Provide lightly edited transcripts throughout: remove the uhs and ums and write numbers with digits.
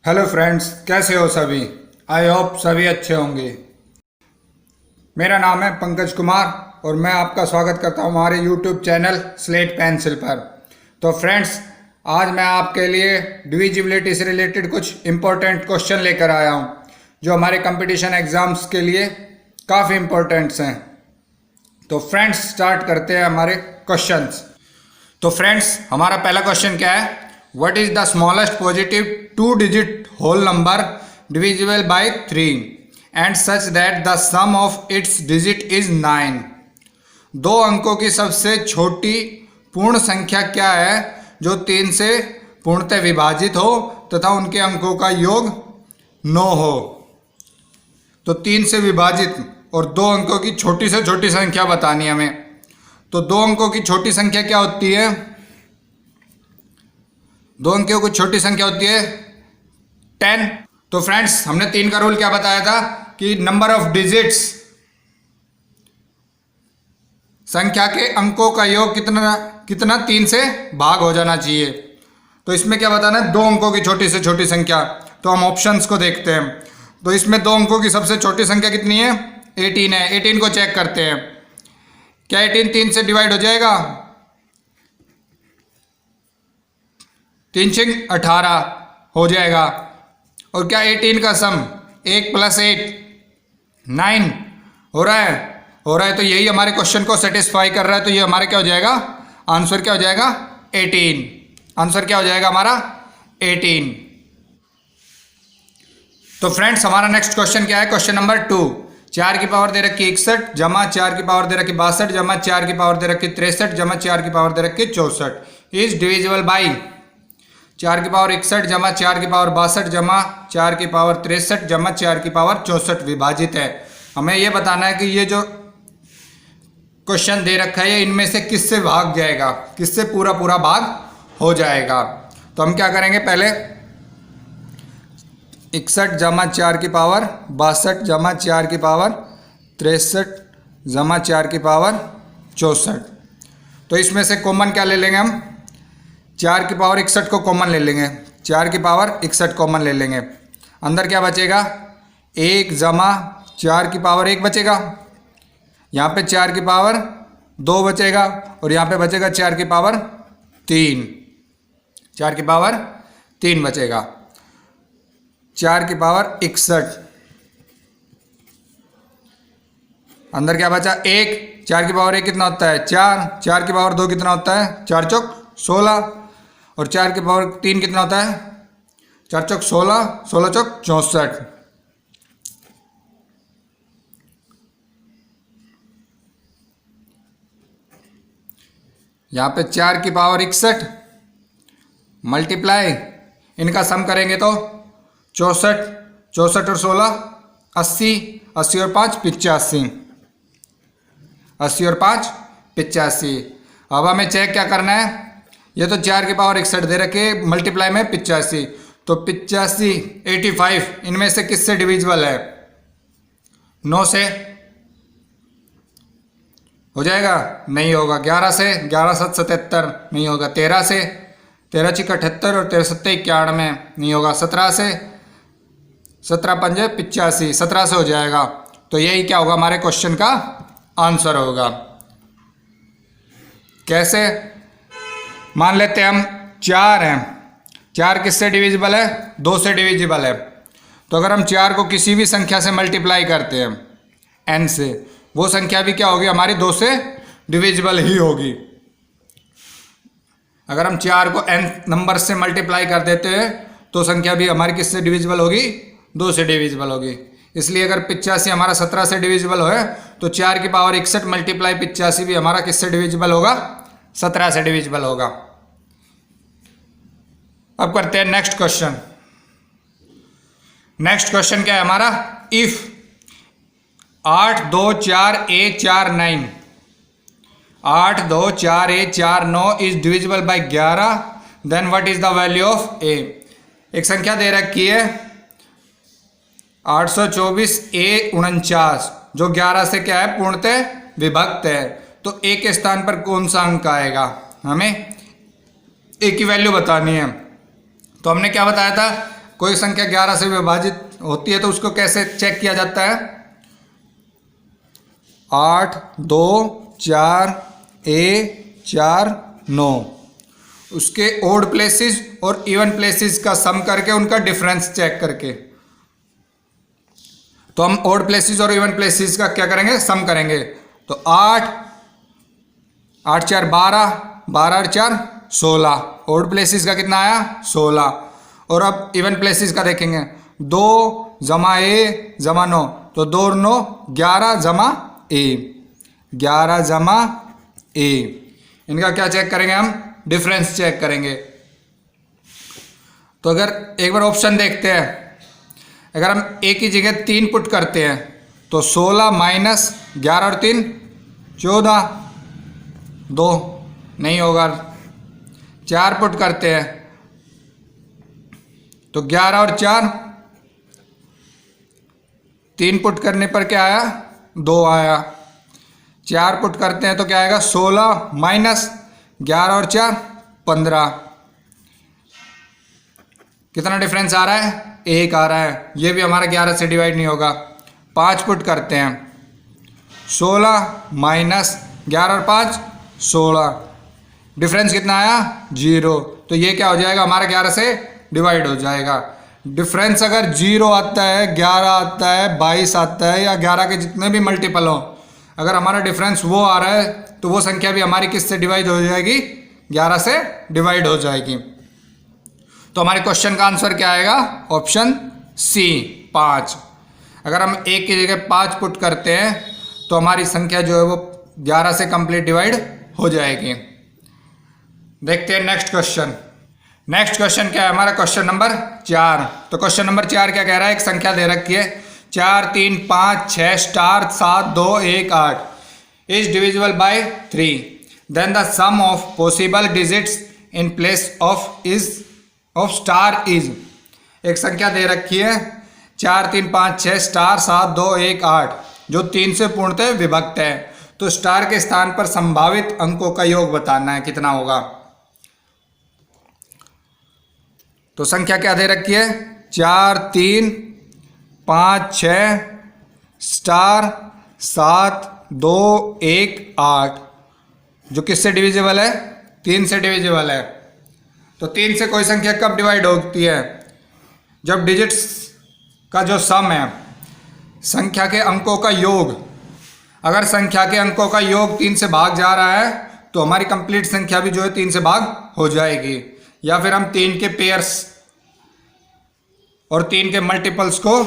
Hello friends, कैसे हो सभी। आई होप सभी अच्छे होंगे। मेरा नाम है पंकज कुमार और मैं आपका स्वागत करता हूं हमारे यूट्यूब चैनल स्लेट पेंसिल पर। तो फ्रेंड्स, आज मैं आपके लिए डिविजिबिलिटी से रिलेटेड कुछ इम्पोर्टेंट क्वेश्चन लेकर आया हूं जो हमारे कंपटीशन एग्जाम्स के लिए काफ़ी इम्पोर्टेंट्स हैं। तो फ्रेंड्स, स्टार्ट करते हैं हमारे क्वेश्चंस। तो फ्रेंड्स, हमारा पहला क्वेश्चन क्या है? What is the smallest positive 2 digit whole number divisible by 3 and such that the sum of its digit is 9। दो अंकों की सबसे छोटी पूर्ण संख्या क्या है जो 3 से पूर्णतः विभाजित हो तथा उनके अंकों का योग 9 हो। तो 3 से विभाजित और 2 अंकों की छोटी से छोटी संख्या बतानी है हमें। तो 2 अंकों की छोटी संख्या क्या होती है? 2 अंकों की छोटी संख्या होती है 10। तो फ्रेंड्स, हमने 3 का रूल क्या बताया था कि नंबर ऑफ डिजिट्स, संख्या के अंकों का योग कितना 3 से भाग हो जाना चाहिए। तो इसमें क्या बताना है? 2 अंकों की छोटी से छोटी संख्या। तो हम ऑप्शंस को देखते हैं। तो इसमें 2 अंकों की सबसे छोटी संख्या कितनी है? 18 है। 18 को चेक करते हैं। क्या 18 3 से डिवाइड हो जाएगा? 3 6 18 हो जाएगा। और क्या 18 का सम 1 + 8 9 हो रहा है? हो रहा है। तो यही हमारे क्वेश्चन को सेटिस्फाई कर रहा है। तो ये हमारे क्या हो जाएगा? आंसर क्या हो जाएगा? 18। आंसर क्या हो जाएगा हमारा? 18। तो फ्रेंड्स, हमारा नेक्स्ट क्वेश्चन क्या है? Question number 2। 4 की पावर दे रखी 61 जमा 4 की पावर दे रखी 62 जमा 4 की पावर दे रखी 63 जमा 4 की पावर दे रखी 64 इज डिविजिबल बाई 4 की पावर 61 जमा 4 की पावर 62 जमा 4 की पावर 63 जमा 4 की पावर 64 विभाजित है। हमें यह बताना है कि ये जो क्वेश्चन दे रखा है ये इनमें से किससे भाग जाएगा, किससे पूरा पूरा भाग हो जाएगा। तो हम क्या करेंगे? पहले 61 जमा 4 की पावर 62 जमा 4 की पावर 63 जमा 4 की पावर 64। तो इसमें से कॉमन क्या ले लेंगे हम? 4 की पावर 61 को कॉमन ले लेंगे। 4 की पावर 61 कॉमन ले लेंगे। अंदर क्या बचेगा? 1 जमा 4 की पावर 1 बचेगा। यहाँ पे 4 की पावर 2 बचेगा और यहाँ पे बचेगा 4 की पावर 3। 4 की पावर 3 बचेगा। 4 की पावर 61। अंदर क्या बचा? 1। 4 की पावर 1 कितना होता है? 4। 4 की पावर 2 कितना होता है? 4 चौक 16। और 4 की पावर 3 कितना होता है? 4 चौक 16, 16 चौक 64। यहाँ पे 4 की पावर 61 मल्टीप्लाई, इनका सम करेंगे तो 64, 64 और 16 80, 80 और 5 85, 80 और 5 85। अब हमें चेक क्या करना है? ये तो 4 की पावर 61 दे रखे, मल्टीप्लाई में 85। तो 85 85 इनमें से किससे डिविजिबल है? 9 से हो जाएगा? नहीं होगा। 11 से, 11 7 77 नहीं होगा। 13 से, 13 6 78 और 13 7 91 नहीं होगा। 17 से, 17 5 85, 17 से हो जाएगा। तो यही क्या होगा? हमारे क्वेश्चन का आंसर होगा। कैसे? मान लेते हैं हम 4 हैं। 4 किससे डिविजिबल है? 2 से डिविजिबल है। तो अगर हम 4 को किसी भी संख्या से मल्टीप्लाई करते हैं n से, वो संख्या भी क्या होगी? हमारी 2 से डिविजिबल ही होगी। अगर हम 4 को n नंबर से मल्टीप्लाई कर देते हैं तो संख्या भी हमारी किससे डिविजिबल होगी? 2 से डिविजिबल होगी। इसलिए अगर 85 हमारा 17 से डिविजिबल है तो 4 की पावर 61 मल्टीप्लाई 85 भी हमारा किससे डिविजिबल होगा? 17 से डिविजिबल होगा। अब करते हैं नेक्स्ट क्वेश्चन। नेक्स्ट क्वेश्चन क्या है हमारा? If 8 2 4 a 4 9 8 2 4 a 4 9 is divisible by 11, then what is the value of a। एक संख्या दे रखी है 824 a 49 जो 11 से क्या है? पूर्णतः विभक्त है। तो a के स्थान पर कौन सा अंक आएगा? हमें a की वैल्यू बतानी है। तो हमने क्या बताया था? कोई संख्या 11 से विभाजित होती है तो उसको कैसे चेक किया जाता है? 8, 2, 4, A, 4, 9 उसके ओड प्लेसेस और इवन प्लेसेस का सम करके उनका डिफरेंस चेक करके। तो हम ओड प्लेसेस और इवन प्लेसेस का क्या करेंगे? सम करेंगे। तो 8, 8 4 12, 12 और 4 16। ओड प्लेसेस का कितना आया? 16। और अब इवन प्लेसेस का देखेंगे, 2 जमा ए जमा 9, तो 2 और 9 11 जमा ए, 11 जमा ए। इनका क्या चेक करेंगे हम? डिफरेंस चेक करेंगे। तो अगर एक बार ऑप्शन देखते हैं, अगर हम ए की जगह 3 पुट करते हैं तो 16 माइनस 11 और 3 14, 2 नहीं होगा। 4 पुट करते हैं तो 11 और 4, 3 पुट करने पर क्या आया? 2 आया। 4 पुट करते हैं तो क्या आएगा? 16 माइनस 11 और 4 15। कितना डिफरेंस आ रहा है? 1 आ रहा है। ये भी हमारा 11 से डिवाइड नहीं होगा। 5 पुट करते हैं, 16 माइनस 11 और 5 16। डिफरेंस कितना आया? 0। तो ये क्या हो जाएगा? हमारा 11 से डिवाइड हो जाएगा। डिफरेंस अगर 0 आता है, 11 आता है, 22 आता है या 11 के जितने भी मल्टीपल हो, अगर हमारा डिफरेंस वो आ रहा है तो वो संख्या भी हमारी किससे डिवाइड हो जाएगी? 11 से डिवाइड हो जाएगी। तो हमारे क्वेश्चन का आंसर क्या आएगा? Option C 5। अगर हम ए की जगह 5 पुट करते हैं तो हमारी संख्या जो है वो 11 से कंप्लीट डिवाइड हो जाएगी। देखते हैं नेक्स्ट क्वेश्चन। नेक्स्ट क्वेश्चन क्या है हमारा? Question number 4। तो क्वेश्चन नंबर 4 क्या कह रहा है? एक संख्या दे रखी है 4 3 5 6 star 7 2 1 8 is divisible by 3, then the sum of possible digits in place of star is. एक संख्या दे रखी है 4 3 5 6 स्टार 7 2 1 8 जो 3 से पूर्णतः विभक्त है। तो स्टार के स्थान पर संभावित अंकों का योग बताना है, कितना होगा? तो संख्या क्या दे रखी है? 4 3 5 6 स्टार 7 2 1 8 जो किससे डिविजिबल है? 3 से डिविजिबल है। तो 3 से कोई संख्या कब डिवाइड होती है? जब डिजिट्स का जो सम है, संख्या के अंकों का योग, अगर संख्या के अंकों का योग 3 से भाग जा रहा है तो हमारी कंप्लीट संख्या भी जो है 3 से भाग हो जाएगी। या फिर हम 3 के पेयर्स और 3 के मल्टीपल्स को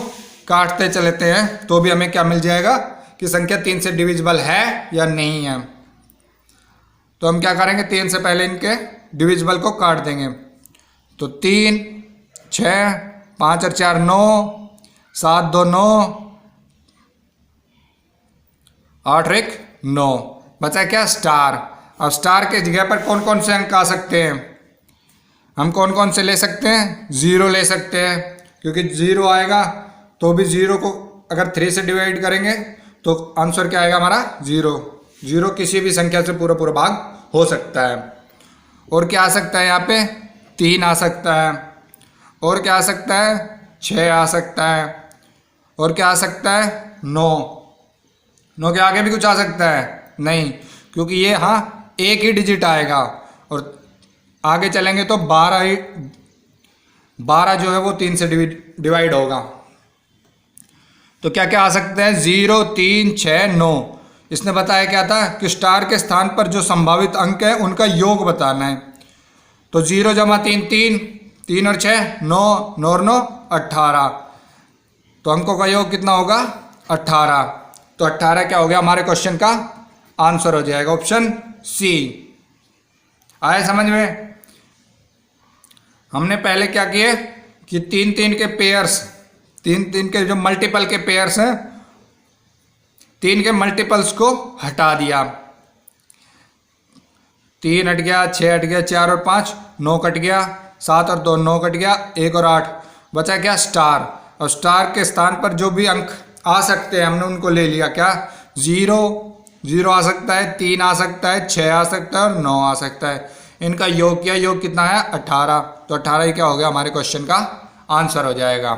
काटते चलते हैं तो भी हमें क्या मिल जाएगा कि संख्या 3 से डिविजिबल है या नहीं है। तो हम क्या करेंगे? 3 से पहले इनके डिविजिबल को काट देंगे। तो 3 6 5 और 4 9 7 2 9 8 और 1 9 बचा क्या? स्टार। अब स्टार के जगह पर कौन कौन से अंक आ सकते हैं? हम कौन कौन से ले सकते हैं? 0 ले सकते हैं, क्योंकि 0 आएगा तो भी 0 को अगर 3 से डिवाइड करेंगे तो आंसर क्या आएगा हमारा? 0। 0 किसी भी संख्या से पूरा पूरा भाग हो सकता है। और क्या आ सकता है? यहाँ पे 3 आ सकता है। और क्या आ सकता है? 6 आ सकता है। और क्या आ सकता है? 9। 9 के आगे भी कुछ आ सकता है? नहीं, क्योंकि ये हाँ एक ही डिजिट आएगा। और आगे चलेंगे तो 12 जो है वो 3 से डिवाइड होगा। तो क्या क्या आ सकते हैं? 0 3 6 9। इसने बताया क्या था कि स्टार के स्थान पर जो संभावित अंक है उनका योग बताना है। तो 0 जमा 3 3, 3 और 6 9, 9 और 9 18। तो अंकों का योग कितना होगा? 18। तो 18 क्या हो गया? हमारे क्वेश्चन का आंसर हो जाएगा ऑप्शन सी। आए समझ में? हमने पहले क्या किए कि 3 3 के पेयर्स, 3 3 के जो मल्टीपल के पेयर्स हैं, 3 के मल्टीपल्स को हटा दिया। 3 हट गया, 6 हट गया, 4 और 5 9 कट गया, 7 और 2 9 कट गया, 1 और 8 बचा क्या? स्टार। और स्टार के स्थान पर जो भी अंक आ सकते हैं हमने उनको ले लिया। क्या? 0 0 आ सकता है, 3 आ सकता है, 6 आ सकता है और 9 आ सकता है। इनका योग किया, योग कितना है? 18। तो 18 ही क्या हो गया हमारे क्वेश्चन का आंसर हो जाएगा।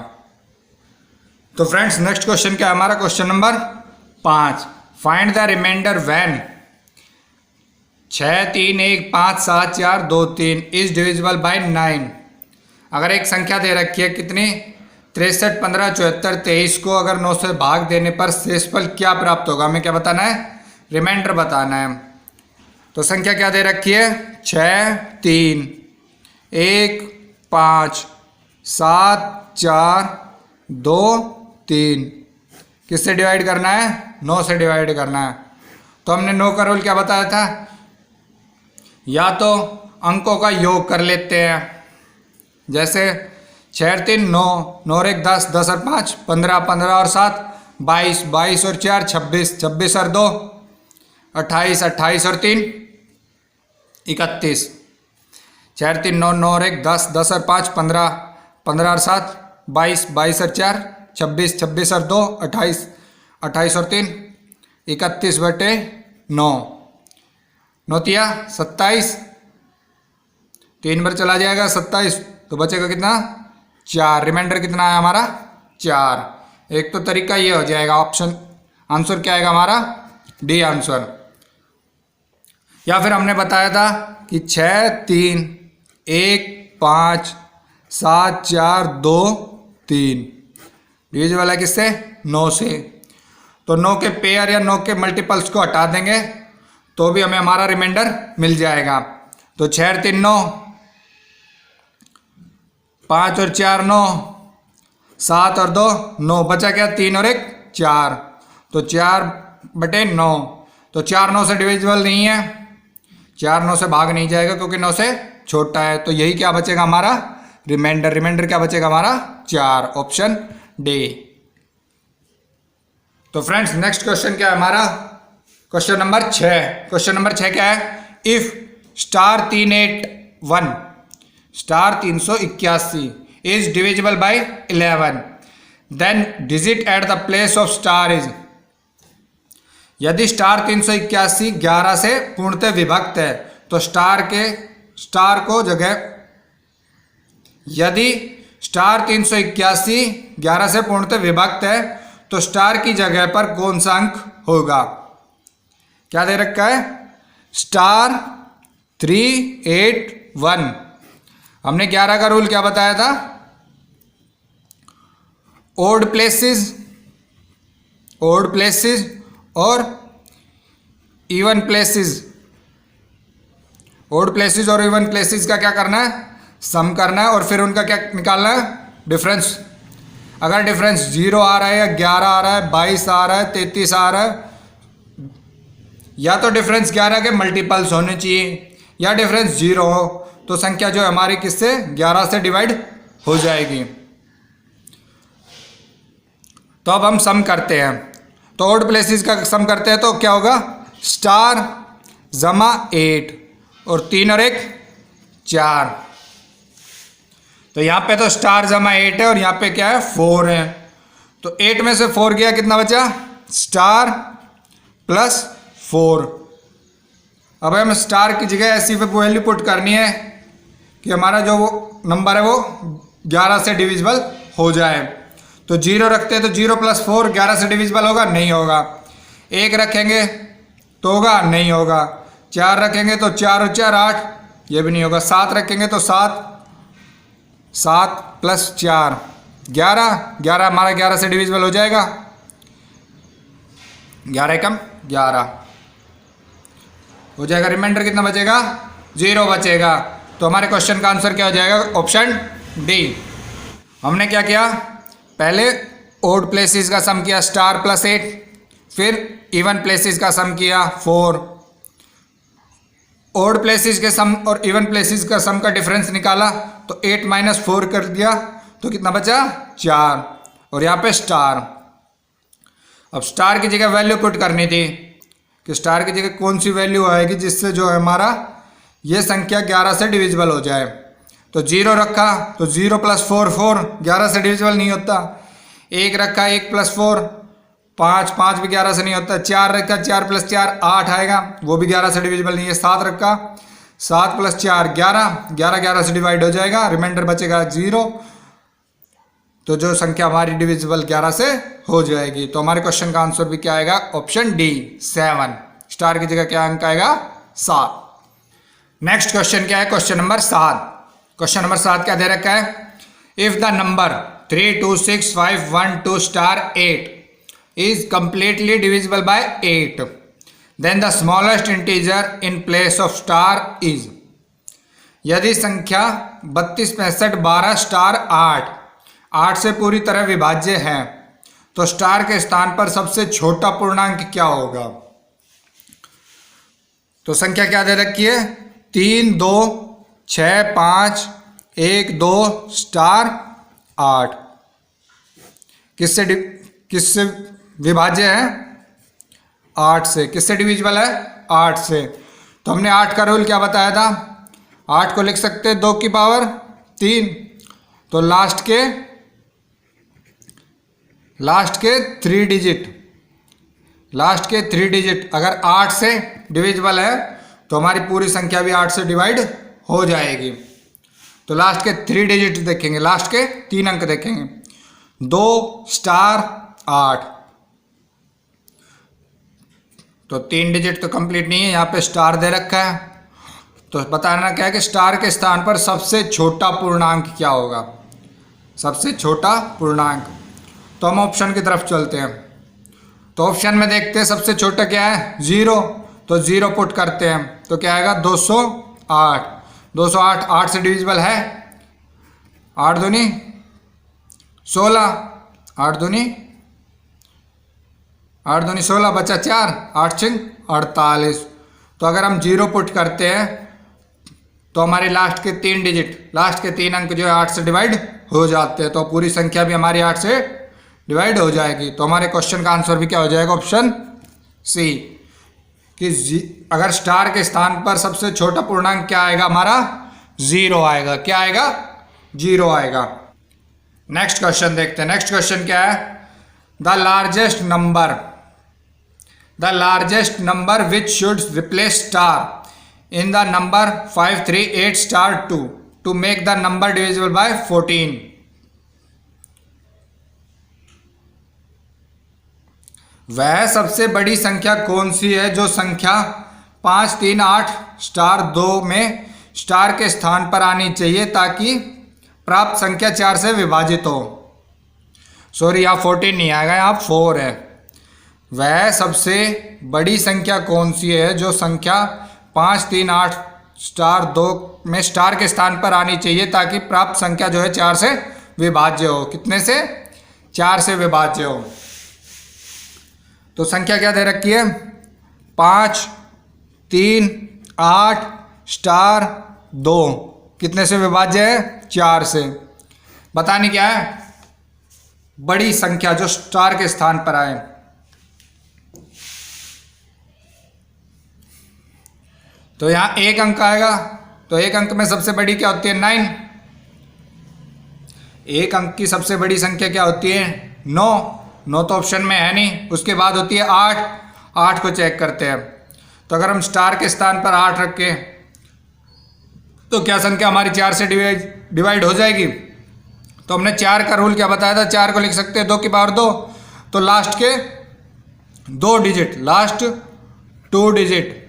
तो फ्रेंड्स नेक्स्ट क्वेश्चन क्या है हमारा, question number 5, find the remainder when 6 3 1 5 7 4 2 3 is divisible by 9। अगर एक संख्या दे रखी है कितनी, 63 15 74 23 को अगर 9 से भाग देने पर शेषफल क्या प्राप्त होगा, हमें क्या बताना है, रिमाइंडर बताना है। तो संख्या क्या दे रखी है, 6 3 1 5 7 4 2 3, किससे डिवाइड करना है, 9 से डिवाइड करना है। तो हमने 9 का रूल क्या बताया था, या तो अंकों का योग कर लेते हैं, जैसे 6 3 9 9 और 1 10 10 और 5 15 15 और 7 22 22 और 4 26 26 और 2 28 28 और 3 31 6 3 9 9 और 1 10 10 और 5 15 15 और 7 22 22 और 4 26 26 और 2 28 28 और 3 31 बटे 9 9 27, 3 बार चला जाएगा 27, तो बचेगा कितना, 4। रिमाइंडर कितना है हमारा, 4। एक तो तरीका ये हो जाएगा, ऑप्शन आंसर क्या आएगा हमारा, डी आंसर। या फिर हमने बताया था कि 6 3 1 5 7 4 2 3 डिविजिबल है किससे, 9 से। तो 9 के पेयर या 9 के मल्टीपल्स को हटा देंगे तो भी हमें हमारा रिमाइंडर मिल जाएगा। तो 6 3 9, 5 और 4 9, 7 और 2 9, बचा क्या, 3 और 1 4, तो 4 बटे 9। तो 4 9 से डिविजिबल नहीं है, 4 9 से भाग नहीं जाएगा क्योंकि 9 से छोटा है। तो यही क्या बचेगा हमारा, रिमाइंडर। रिमाइंडर क्या बचेगा हमारा, 4, ऑप्शन डी। तो फ्रेंड्स नेक्स्ट क्वेश्चन क्या है हमारा, क्वेश्चन नंबर 6। क्वेश्चन नंबर 6 क्या है, if star 381 star 381 is divisible by 11 then digit at the place of star is. यदि स्टार 381 11 से पूर्णतः विभक्त है तो स्टार को जगह, यदि स्टार 381 11 से पूर्णतः विभक्त है तो स्टार की जगह पर कौन सा अंक होगा। क्या दे रखा है, स्टार 381। हमने 11 का रूल क्या बताया था, ओड प्लेसेस और इवन प्लेसेस। ओड प्लेसेस और इवन प्लेसेस का क्या करना है, सम करना है और फिर उनका क्या निकालना है, डिफरेंस। अगर डिफरेंस 0 आ रहा है या 11 आ रहा है, 22 आ रहा है, 33 आ रहा है, या तो डिफरेंस 11 के मल्टीपल्स होने चाहिए या डिफरेंस 0 हो, तो संख्या जो है हमारी किससे, 11 से डिवाइड हो जाएगी। तो अब हम सम करते हैं, तो ओड प्लेसेस का सम करते हैं तो क्या होगा, स्टार जमा 8 और 3 और 1 4। तो यहाँ पे तो स्टार जमा 8 है और यहाँ पे क्या है, 4 है। तो 8 में से 4 गया, कितना बचा, स्टार प्लस 4। अब हमें स्टार की जगह ऐसी वैल्यू पुट करनी है कि हमारा जो वो नंबर है वो 11 से डिविजिबल हो जाए। तो 0 रखते हैं तो 0 + 4 11 से डिविजिबल होगा, नहीं होगा। 1 रखेंगे तो होगा, नहीं होगा। 4 रखेंगे तो 4 और 4 8, ये भी नहीं होगा। 7 रखेंगे तो 7 + 4 11 हमारा 11 से डिविजिबल हो जाएगा। 11 कम 11 हो जाएगा। रिमाइंडर कितना बचेगा, 0 बचेगा। तो हमारे क्वेश्चन का आंसर क्या हो जाएगा, ऑप्शन डी। हमने क्या किया, पहले ओड प्लेसेस का सम किया स्टार + 8, फिर इवन प्लेसेस का सम किया 4। ओड प्लेसेस के सम और इवन प्लेसेस का सम का डिफरेंस निकाला तो 8 - 4 कर दिया, तो कितना बचा, 4। और यहाँ पे स्टार। अब स्टार की जगह वैल्यू पुट करनी थी कि स्टार की जगह कौन सी वैल्यू आएगी जिससे जो है हमारा ये संख्या 11 से डिविजिबल हो जाए। तो 0 रखा तो 0 + 4 4, 11 से डिविजिबल नहीं होता। 1 रखा 1 + 4 5 भी 11 से नहीं होता। 4 रखा 4 + 4 8 आएगा, वो भी 11 से डिविजिबल नहीं है। 7 रखा 7 + 4 11 11 से डिवाइड हो जाएगा, रिमाइंडर बचेगा 0। तो जो संख्या हमारी डिविजिबल 11 से हो जाएगी। तो हमारे क्वेश्चन का आंसर भी क्या आएगा? Option D 7। स्टार की जगह क्या अंक आएगा? 7। नेक्स्ट क्वेश्चन क्या है? Question number 7। क्वेश्चन नंबर 7 क्या दे रखा है? If the number 3 2 6 5 1 2 star 8 is completely divisible by 8, then the smallest integer in place of star is। यदि संख्या 32 65 12 स्टार 8 से पूरी तरह विभाज्य है तो स्टार के स्थान पर सबसे छोटा पूर्णांक क्या होगा? तो संख्या क्या दे रखी है? 3 2 6 5 1 2 स्टार 8 किससे विभाज्य है? 8 से। किससे डिविजिबल है? 8 से। तो हमने 8 का रूल क्या बताया था? 8 को लिख सकते हैं 2 की पावर 3। तो लास्ट के 3 डिजिट अगर 8 से डिविजिबल है तो हमारी पूरी संख्या भी 8 से डिवाइड हो जाएगी। तो लास्ट के 3 डिजिट देखेंगे, लास्ट के 3 अंक देखेंगे। 2 स्टार 8, तो 3 डिजिट तो कंप्लीट नहीं है, यहाँ पे स्टार दे रखा है। तो बताना क्या है कि स्टार के स्थान पर सबसे छोटा पूर्णांक क्या होगा? सबसे छोटा पूर्णांक। तो हम ऑप्शन की तरफ चलते हैं। तो ऑप्शन में देखते हैं सबसे छोटा क्या है? 0। तो 0 पुट करते हैं तो क्या आएगा? 208। 208 8 से डिविजिबल है? 8 दूनी 16, 8 दूनी 16 बचा 4, 8 6 48। तो अगर हम 0 पुट करते हैं तो हमारे लास्ट के 3 डिजिट, लास्ट के 3 अंक जो है 8 से डिवाइड हो जाते हैं। तो पूरी संख्या भी हमारी 8 से डिवाइड हो जाएगी। तो हमारे क्वेश्चन का आंसर भी क्या हो जाएगा? ऑप्शन सी कि अगर स्टार के स्थान पर सबसे छोटा पूर्णांक क्या आएगा? हमारा 0 आएगा। क्या आएगा? 0 आएगा। नेक्स्ट क्वेश्चन देखते हैं। नेक्स्ट क्वेश्चन क्या है? The largest number which should replace star in the number 5 3 8 star 2 to make the number divisible by 14। वह सबसे बड़ी संख्या कौन सी है जो संख्या 5 3 8 स्टार 2 में स्टार के स्थान पर आनी चाहिए ताकि प्राप्त संख्या 4 से विभाजित हो? सॉरी, यहाँ 14 नहीं आएगा, यहाँ 4 है। वह सबसे बड़ी संख्या कौन सी है जो संख्या 5 3 8 स्टार 2 में स्टार के स्थान पर आनी चाहिए ताकि प्राप्त संख्या जो है 4 से विभाज्य हो? कितने से? 4 से विभाज्य हो। तो संख्या क्या दे रखी है? 5 3 8 स्टार 2 कितने से विभाज्य है? 4 से। बतानी क्या है? बड़ी संख्या जो स्टार के स्थान पर आए। तो यहां 1 अंक आएगा। तो 1 अंक में सबसे बड़ी क्या होती है? 9। 1 अंक की सबसे बड़ी संख्या क्या होती है? 9। 9 तो ऑप्शन में है नहीं। उसके बाद होती है 8। 8 को चेक करते हैं। तो अगर हम स्टार के स्थान पर 8 रखें तो क्या संख्या हमारी 4 से डिवाइड हो जाएगी? तो हमने 4 का रूल क्या बताया था? 4 को लिख सकते हैं 2 की पावर 2। तो लास्ट के 2 digit, last 2 digit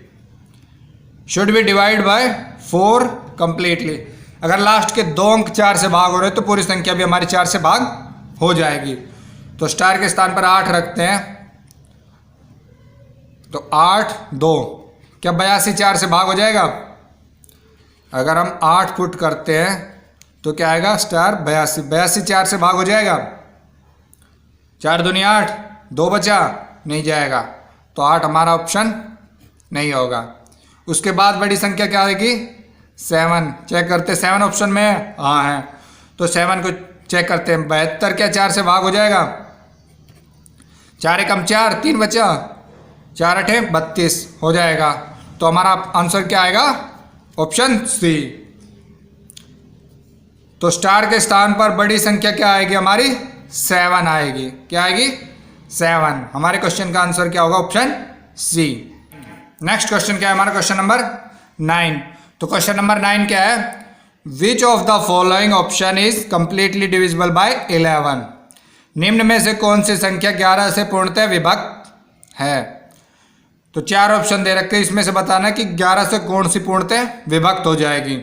should be divide by 4 completely. अगर लास्ट के 2 अंक 4 से भाग हो रहे तो पूरी संख्या भी हमारी 4 से भाग हो जाएगी। तो स्टार के स्थान पर 8 रखते हैं तो 8 2 क्या 82 4 से भाग हो जाएगा? अगर हम 8 पुट करते हैं तो क्या आएगा? स्टार 82 4 से भाग हो जाएगा। 4 दूनी 8, 2 बचा, नहीं जाएगा। तो 8 हमारा ऑप्शन नहीं होगा। उसके बाद बड़ी संख्या क्या आएगी? 7। चेक करते 7 ऑप्शन में है? हाँ है। तो 7 को चेक करते हैं। 72 क्या 4 से भाग हो जाएगा? 4 एकम 4, 3 बचा, 4 8 32 हो जाएगा। तो हमारा आंसर क्या आएगा? Option C. तो स्टार के स्थान पर बड़ी संख्या क्या आएगी? हमारी 7 आएगी। क्या आएगी? 7। हमारे क्वेश्चन का आंसर क्या होगा? Option C. नेक्स्ट क्वेश्चन क्या है हमारा? Question number 9। तो क्वेश्चन नंबर 9 क्या है? Which of the following option is completely divisible by 11। निम्न में से कौन सी संख्या 11 से पूर्णतः विभक्त है। तो चार ऑप्शन दे रखे हैं, इसमें से बताना कि 11 से कौन सी पूर्णतः विभक्त हो जाएगी।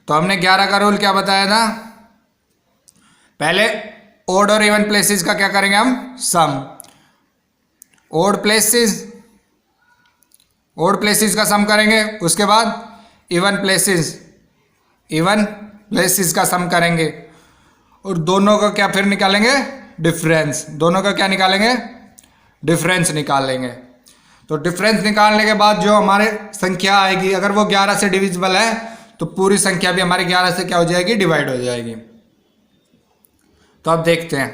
तो हमने 11 का रूल क्या बताया था, पहले ओड और इवन प्लेसेस का क्या करेंगे हम, सम। ओड प्लेसेस का सम करेंगे, उसके बाद इवन प्लेसेस का सम करेंगे, और दोनों का क्या फिर निकालेंगे, डिफरेंस। दोनों का क्या निकालेंगे, डिफरेंस निकालेंगे। तो डिफरेंस निकालने के बाद जो हमारे संख्या आएगी, अगर वो 11 से डिविजिबल है तो पूरी संख्या भी हमारी 11 से क्या हो जाएगी, डिवाइड हो जाएगी। तो अब देखते हैं।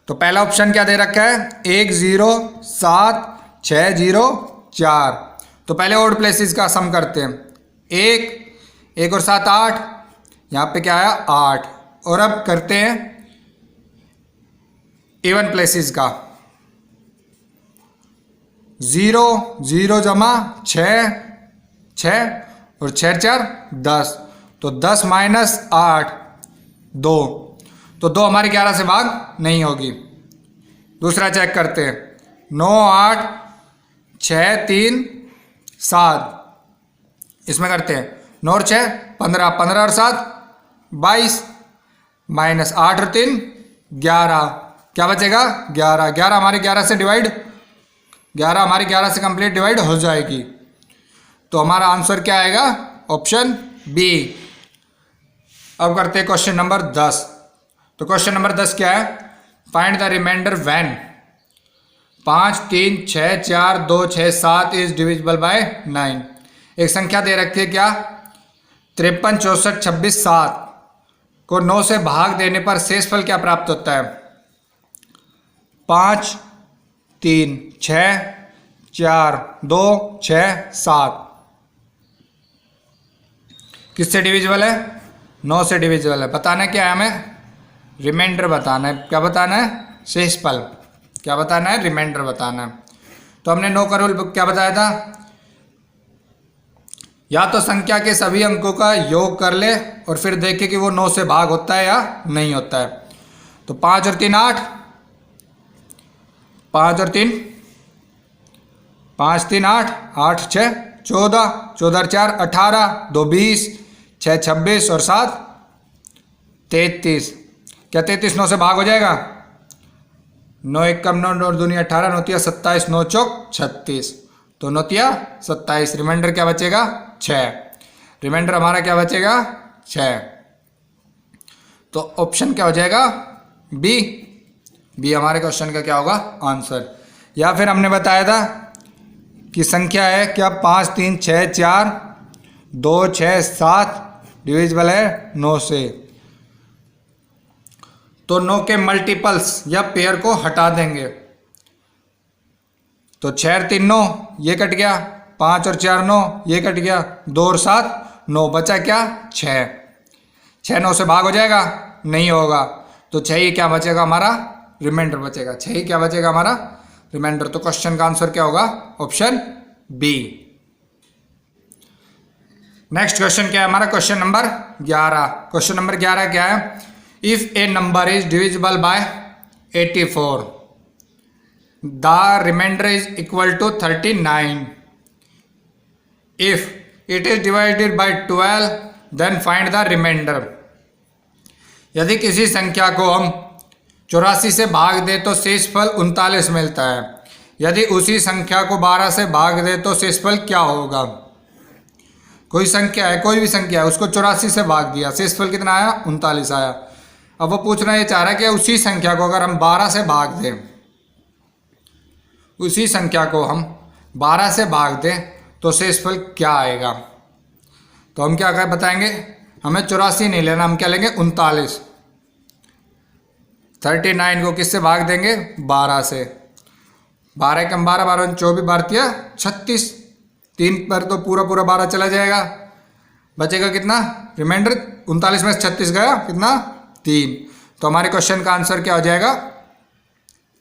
तो पहला ऑप्शन क्या दे रखा है, 1 0 7 6 0 4। तो पहले ओड प्लेसेस का सम करते हैं। 1 और 7 8, यहाँ पे क्या आया 8। और अब करते हैं इवन प्लेसेस का। 0 0 जमा 6 6 और 6 4 10। तो 10 माइनस 8 2। तो 2 हमारी 11 से भाग नहीं होगी। दूसरा चेक करते हैं। 9 8 6 3 7, इसमें करते हैं 9 और 6 15, 15 और 7 22, माइनस 8 और 3 11। क्या बचेगा, 11। 11 हमारी 11 से डिवाइड, 11 हमारी 11 से कंप्लीट डिवाइड हो जाएगी। तो हमारा आंसर क्या आएगा, ऑप्शन बी। अब करते हैं क्वेश्चन नंबर 10। तो क्वेश्चन नंबर 10 क्या है, find the remainder when 5 3 6 4 2 6 7 is divisible by 9। एक संख्या दे रखी है क्या, 53 64 26 7 को 9 से भाग देने पर शेषफल क्या प्राप्त होता है, 5 3 6 4 2 6 7। किससे डिविजिबल है, 9 से डिविजिबल है। बताना क्या है हमें, रिमाइंडर बताना है। क्या बताना है, शेषफल। क्या बताना है, रिमाइंडर बताना है। तो हमने 9 का रूल क्या बताया था, या तो संख्या के सभी अंकों का योग कर ले और फिर देखे कि वो 9 से भाग होता है या नहीं होता है। तो 5 और 3 8, 5 और 3 5 3 8 8 6 14, 14 और 4 18, 2 20, 6 26 और 7 33। क्या 33 9 से भाग हो जाएगा, 9 1 कम 9 9 दूनी 18, 9 तिया 27, 9 चौक 36। तो 9 तिया 27। रिमाइंडर क्या बचेगा, 6। रिमाइंडर हमारा क्या बचेगा, 6। तो ऑप्शन क्या हो जाएगा, बी। बी हमारे क्वेश्चन का क्या होगा, आंसर। या फिर हमने बताया था कि संख्या है क्या, 5 3 6 4 2 6 7 डिविजिबल है 9 से। तो 9 के मल्टीपल्स या पेयर को हटा देंगे। तो 6 और 3 9, ये कट गया। 5 और 4 9, ये कट गया। 2 और 7 9, बचा क्या, 6। 6 9 से भाग हो जाएगा, नहीं होगा। तो 6 ही क्या बचेगा हमारा, रिमाइंडर बचेगा। 6 ही क्या बचेगा हमारा, रिमाइंडर। तो क्वेश्चन का आंसर क्या होगा, ऑप्शन बी। नेक्स्ट क्वेश्चन क्या है हमारा, क्वेश्चन नंबर 11। क्वेश्चन नंबर 11 क्या है, if a number is divisible by 84 the remainder is equal to 39। If it is divided by 12 then find the remainder. यदि किसी संख्या को हम 84 से भाग दे तो शेषफल 39 मिलता है। यदि उसी संख्या को 12 से भाग दे तो शेषफल क्या होगा। कोई संख्या है, कोई भी संख्या है, उसको 84 से भाग दिया, शेषफल कितना आया, 39 आया। अब वो पूछना ये चाह रहा है कि उसी संख्या को अगर हम 12 से भाग दें, उसी संख्या को हम 12 से भाग दें तो शेषफल क्या आएगा। तो हम क्या कर बताएंगे, हमें 84 नहीं लेना, हम क्या लेंगे, 39। 39 को किससे भाग देंगे, 12 से। 12 कम 12, 12 24, 12 36। 3 पर तो पूरा पूरा 12 चला जाएगा, बचेगा कितना, रिमाइंडर। 39 में 36 गया, कितना, 3। तो हमारे क्वेश्चन का आंसर क्या हो जाएगा,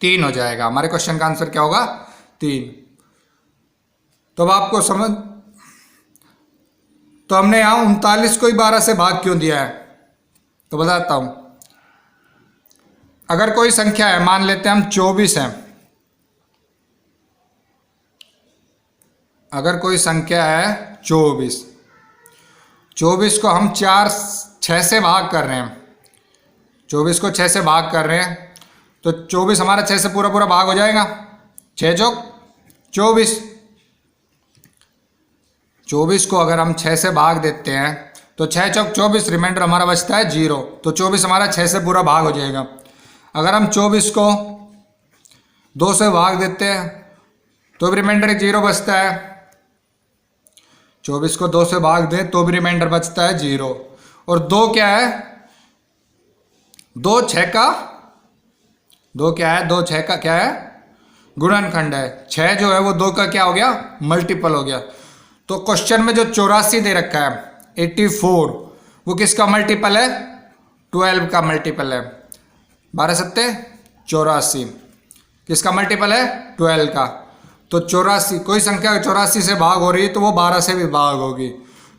3 हो जाएगा। हमारे क्वेश्चन का आंसर क्या होगा, 3। तो अब आपको तो हमने यहाँ 39 को ही 12 से भाग क्यों दिया है, तो बताता हूँ। अगर कोई संख्या है, मान लेते हैं हम 24 है, अगर कोई संख्या है 24 को हम 6 से भाग कर रहे हैं, 24 को 6 से भाग कर रहे हैं, तो 24 हमारा 6 से पूरा पूरा भाग हो जाएगा। 6 चौक 24, 24 को अगर हम 6 से भाग देते हैं तो 6 चौक 24, रिमाइंडर हमारा बचता है 0, तो 24 हमारा 6 से पूरा भाग हो जाएगा। अगर हम 24 को 2 से भाग देते हैं तो भी रिमाइंडर 0 बचता है। 24 को 2 से भाग दें तो भी रिमाइंडर बचता है 0। और 2 क्या है, 2 6 का 2 क्या है, 2 6 का क्या है, गुणनखंड है। 6 जो है वो 2 का क्या हो गया, मल्टीपल हो गया। तो क्वेश्चन में जो 84 दे रखा है 84, वो किसका मल्टीपल है, 12 का मल्टीपल है। 12 सत्ते 84, किसका मल्टीपल है, 12 का। तो 84, कोई संख्या 84 से भाग हो रही है तो वो 12 से भी भाग होगी।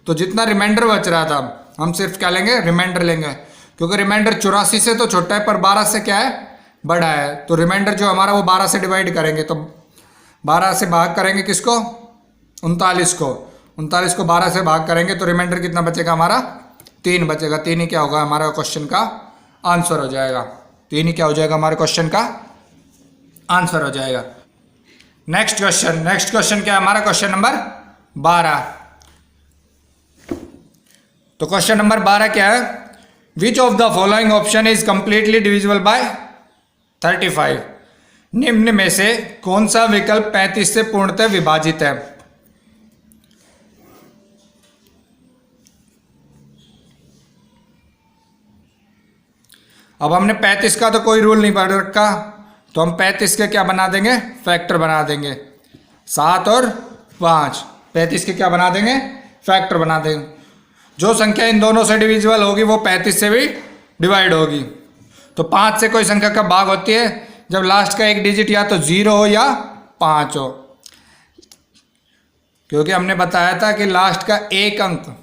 तो जितना रिमाइंडर बच रहा था हम सिर्फ क्या लेंगे, रिमाइंडर लेंगे, क्योंकि रिमाइंडर 84 से तो छोटा है पर 12 से क्या है, बड़ा है। तो रिमाइंडर जो हमारा वो 12 से डिवाइड करेंगे, तो 12 से भाग करेंगे किसको, 39 को। 39 को 12 से भाग करेंगे तो रिमाइंडर कितना बचेगा हमारा, 3 बचेगा। 3 ही क्या होगा हमारा क्वेश्चन का आंसर हो जाएगा। 3 ही क्या हो जाएगा हमारे क्वेश्चन का आंसर हो जाएगा। नेक्स्ट क्वेश्चन क्या है हमारा, क्वेश्चन नंबर 12। तो क्वेश्चन नंबर 12 क्या है, which of the following option is completely divisible by 35। निम्न में से कौन सा विकल्प 35 से पूर्णतः विभाजित है। अब हमने 35 का तो कोई रूल नहीं पढ़ रखा, तो हम 35 के क्या बना देंगे, फैक्टर बना देंगे। 7 और 5 35 के क्या बना देंगे, फैक्टर बना देंगे। जो संख्या इन दोनों से डिविजिबल होगी वो 35 से भी डिवाइड होगी। तो 5 से कोई संख्या कब भाग होती है, जब लास्ट का एक डिजिट या तो 0 हो या 5 हो। क्योंकि हमने बताया था कि लास्ट का एक अंक,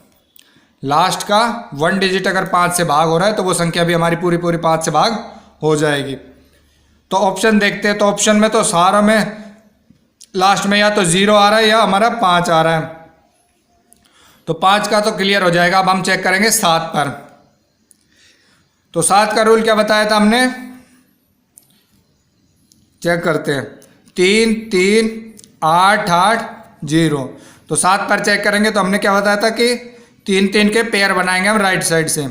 लास्ट का 1 डिजिट अगर 5 से भाग हो रहा है तो वो संख्या भी हमारी पूरी 5 से भाग हो जाएगी। तो ऑप्शन देखते हैं, तो ऑप्शन में तो सारा में लास्ट में या तो 0 आ रहा है या हमारा 5 आ रहा है। तो 5 का तो क्लियर हो जाएगा। अब हम चेक करेंगे 7 पर। तो 7 का रूल क्या बताया था हमने, चेक करते हैं, 3 3 8 8 0। तो 7 पर चेक करेंगे तो हमने क्या बताया था कि 3 3 के पेयर बनाएंगे हम राइट साइड से।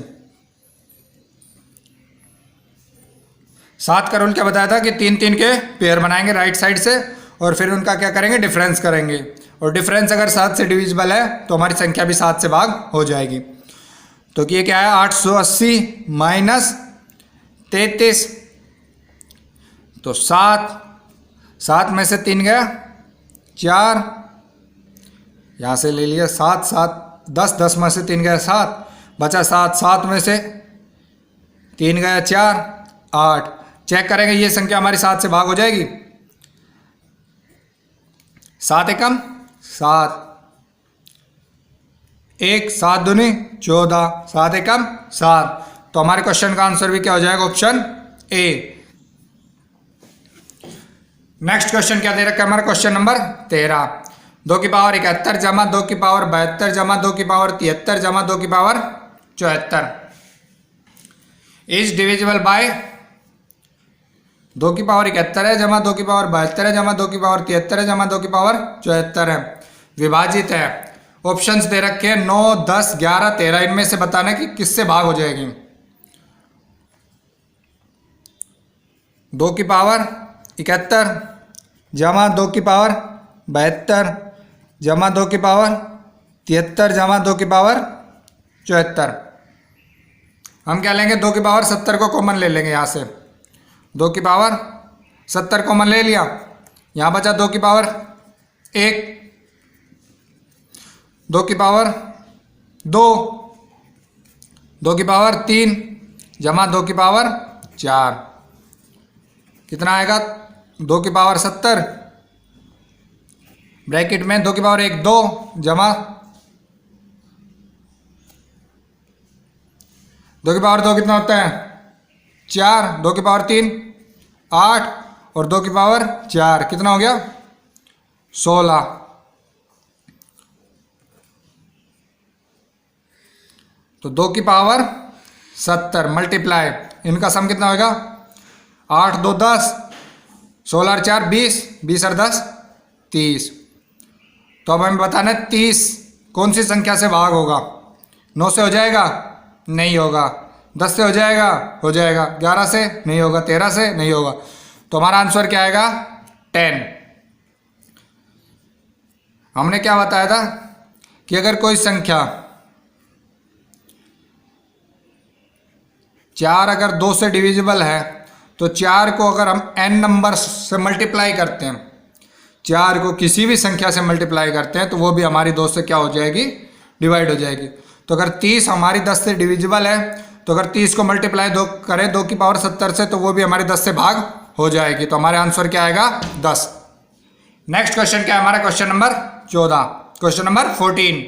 7 का रूल क्या बताया था कि 3 3 के पेयर बनाएंगे राइट साइड से, और फिर उनका क्या करेंगे, डिफरेंस करेंगे। और डिफरेंस अगर 7 से डिविजिबल है तो हमारी संख्या भी 7 से भाग हो जाएगी। तो ये क्या है, 880 माइनस 33। तो 7 में से 3 गया 4, यहाँ से ले लिया 7 7 10, 10 में से 3 गया 7, बचा 7, 7 में से 3 गया 4 8। चेक करेंगे ये संख्या हमारी 7 से भाग हो जाएगी। 7 एकम 7, 1 7 दूनी 14, 7 एकम 7। तो हमारे क्वेश्चन का आंसर भी क्या हो जाएगा, ऑप्शन ए। नेक्स्ट क्वेश्चन क्या दे रखा है हमारा, क्वेश्चन नंबर 13। 2 की पावर 71 जमा 2 की पावर 72 जमा 2 की पावर 73 जमा 2 की पावर 74 इज डिविजिबल बाय 2 की पावर 71 है जमा 2 की पावर 72 है जमा 2 की पावर 73 है जमा 2 की पावर 74 है, विभाजित है। ऑप्शंस दे रखे हैं 9 10 11 13। इनमें से बताना कि किससे भाग हो जाएगी। 2 की पावर 71 जमा 2 की पावर 72 जमा 2 की पावर 73 जमा 2 की पावर 74। हम क्या लेंगे, 2 की पावर 70 को कॉमन ले लेंगे। यहाँ से 2 की पावर 70 कॉमन ले लिया, यहाँ बचा 2 की पावर 1, 2 की पावर 2, 2 की पावर 3 जमा 2 की पावर 4। कितना आएगा, 2 की पावर 70 ब्रैकेट में 2 की पावर 1 2 जमा 2 की पावर 2 कितना होता है 4, 2 की पावर 3 8 और 2 की पावर 4 कितना हो गया 16। तो 2 की पावर 70 मल्टीप्लाई इनका सम कितना होगा 8 2 10, 16 और 4 20, 20 और 10 30। तो अब हमें बताना है 30 कौन सी संख्या से भाग होगा। 9 से हो जाएगा नहीं होगा, 10 से हो जाएगा 11 से नहीं होगा, 13 से नहीं होगा। तो हमारा आंसर क्या आएगा 10। हमने क्या बताया था कि अगर कोई संख्या 4 अगर 2 से डिविजिबल है तो 4 को अगर हम n नंबर से मल्टीप्लाई करते हैं, 4 को किसी भी संख्या से मल्टीप्लाई करते हैं तो वो भी हमारी 2 से क्या हो जाएगी डिवाइड हो जाएगी। तो अगर 30 हमारी 10 से डिविजिबल है तो अगर 30 को मल्टीप्लाई 2 करें 2 की पावर 70 से तो वो भी हमारी 10 से भाग हो जाएगी। तो हमारे आंसर क्या आएगा 10। नेक्स्ट क्वेश्चन क्या है हमारा क्वेश्चन नंबर 14, क्वेश्चन नंबर 14।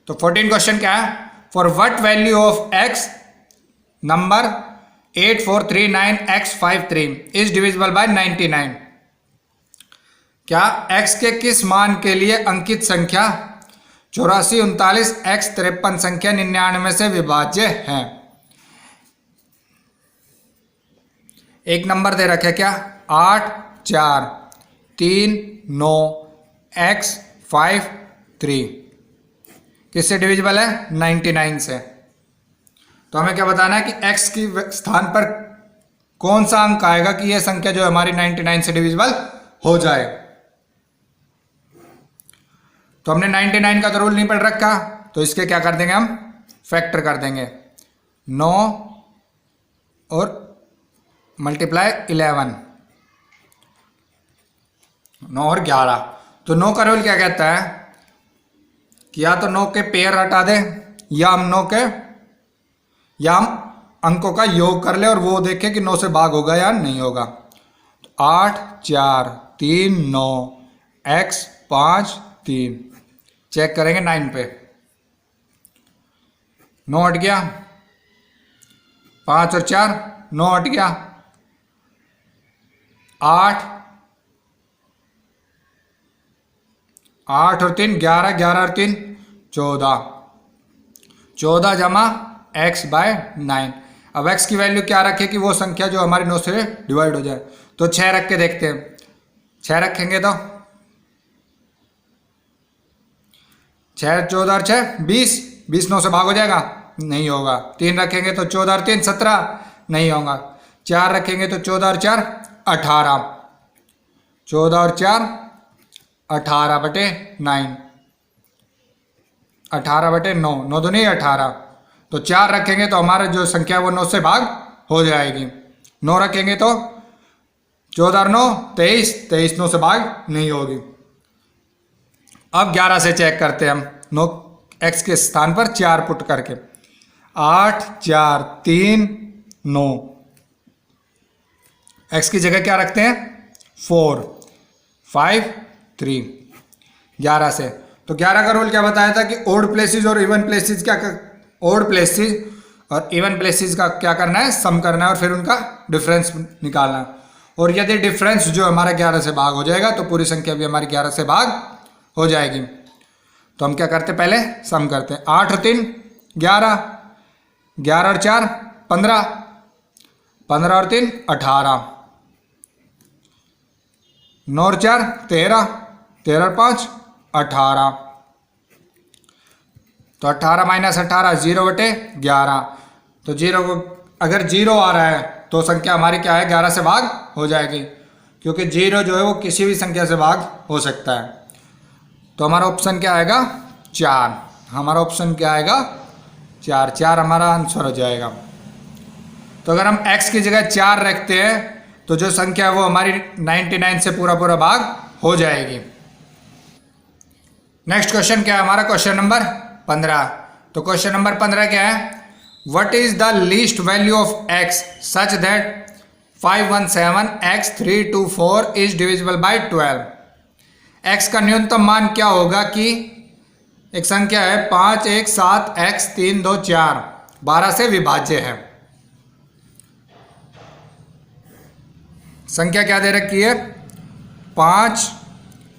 तो 14 क्वेश्चन क्या है, for what value of x number 8439x53 is divisible bye 99। क्या x के किस मान के लिए अंकित संख्या 84 39 x 53 संख्या 99 से विभाज्य है। एक नंबर दे रखे क्या 8 4 3 9 x 5 3 किससे डिविजिबल है 99 से। तो हमें क्या बताना है कि x की स्थान पर कौन सा अंक आएगा कि यह संख्या जो हमारी 99 से डिविजिबल हो जाए। तो हमने 99 का तो रूल नहीं पढ़ रखा तो इसके क्या कर देंगे हम फैक्टर कर देंगे 9 और मल्टीप्लाई 11 9 और 11। तो 9 का रूल क्या कहता है कि या तो 9 के पेयर हटा दे या हम अंकों का योग कर ले और वो देखें कि 9 से भाग होगा या नहीं होगा। तो 8 4 3 9 x 5 3 चेक करेंगे 9 पे 9 हट गया 5 और 4 9 हट गया 8 8 और 3 11 11 और 3 14 14 जमा x बाय 9। अब x की वैल्यू क्या रखे कि वो संख्या जो हमारी 9 से डिवाइड हो जाए। तो 6 रख के देखते हैं, 6 रखेंगे तो 6 14 और 6 20, 20 9 से भाग हो जाएगा नहीं होगा। 3 रखेंगे तो 14 और 3 17 नहीं होगा। 4 रखेंगे तो 14 और 4 18, 14 और 4 18 बटे 9 18 बटे 9 9 दो नहीं 18। तो 4 रखेंगे तो हमारा जो संख्या वो 9 से भाग हो जाएगी। 9 रखेंगे तो 14 और 9 23, 23 9 से भाग नहीं होगी। अब 11 से चेक करते हैं हम 9 x के स्थान पर 4 पुट करके 8 4 3 9 x की जगह क्या रखते हैं 4 5 3 11 से। तो 11 का रूल क्या बताया था कि ओड प्लेसेस और इवन प्लेसेस ओड प्लेसेस और इवन प्लेसेस का क्या करना है सम करना है और फिर उनका डिफरेंस निकालना है। और यदि डिफरेंस जो हमारा 11 से भाग हो जाएगा तो पूरी संख्या भी हमारी 11 से भाग हो जाएगी। तो हम क्या करते हैं पहले सम करते हैं 8 और 3 11, 11 और 4 15, 15 और 3 18, 9 और 4 13, 13 और 5 18। तो 18 माइनस 18 0 बटे 11। तो 0 को अगर 0 आ रहा है तो संख्या हमारी क्या है 11 से भाग हो जाएगी क्योंकि 0 जो है वो किसी भी संख्या से भाग हो सकता है। तो हमारा ऑप्शन क्या आएगा 4। हमारा ऑप्शन क्या आएगा 4, 4 हमारा आंसर हो जाएगा। तो अगर हम x की जगह 4 रखते हैं तो जो संख्या है वो हमारी 99 से पूरा पूरा भाग हो जाएगी। नेक्स्ट क्वेश्चन क्या है हमारा क्वेश्चन नंबर 15। तो क्वेश्चन नंबर 15 क्या है what is the least value of x such that 517 x 324 is divisible bye 12। x का न्यूनतम मान क्या होगा कि एक संख्या है 5 1 7 x 3 2 4 12 से विभाज्य है। संख्या क्या दे रखी है? 5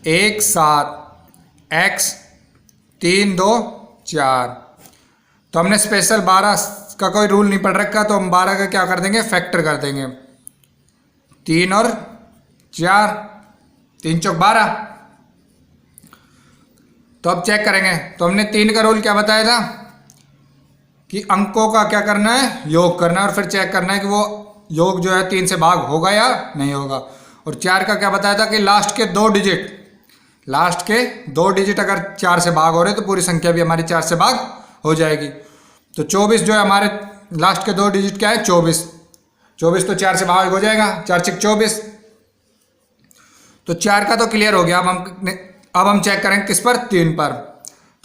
1 7 x 3 2 4। तो हमने स्पेशल 12 का कोई रूल नहीं पढ़ रखा, तो हम 12 का क्या कर देंगे? फैक्टर कर देंगे। 3 और 4, 3 चौक 12। तो अब चेक करेंगे। तो हमने 3 का रूल क्या बताया था कि अंकों का क्या करना है? योग करना है, और फिर चेक करना है कि वो योग जो है 3 से भाग होगा या नहीं होगा। और 4 का क्या बताया था कि लास्ट के 2 डिजिट अगर 4 से भाग हो रहे तो पूरी संख्या भी हमारी 4 से भाग हो जाएगी। तो 24 जो है हमारे लास्ट के 2 डिजिट क्या है? 24 तो 4 से भाग हो जाएगा, 4 6 24। तो 4 का तो क्लियर हो गया। अब हम चेक करेंगे किस पर? 3 पर।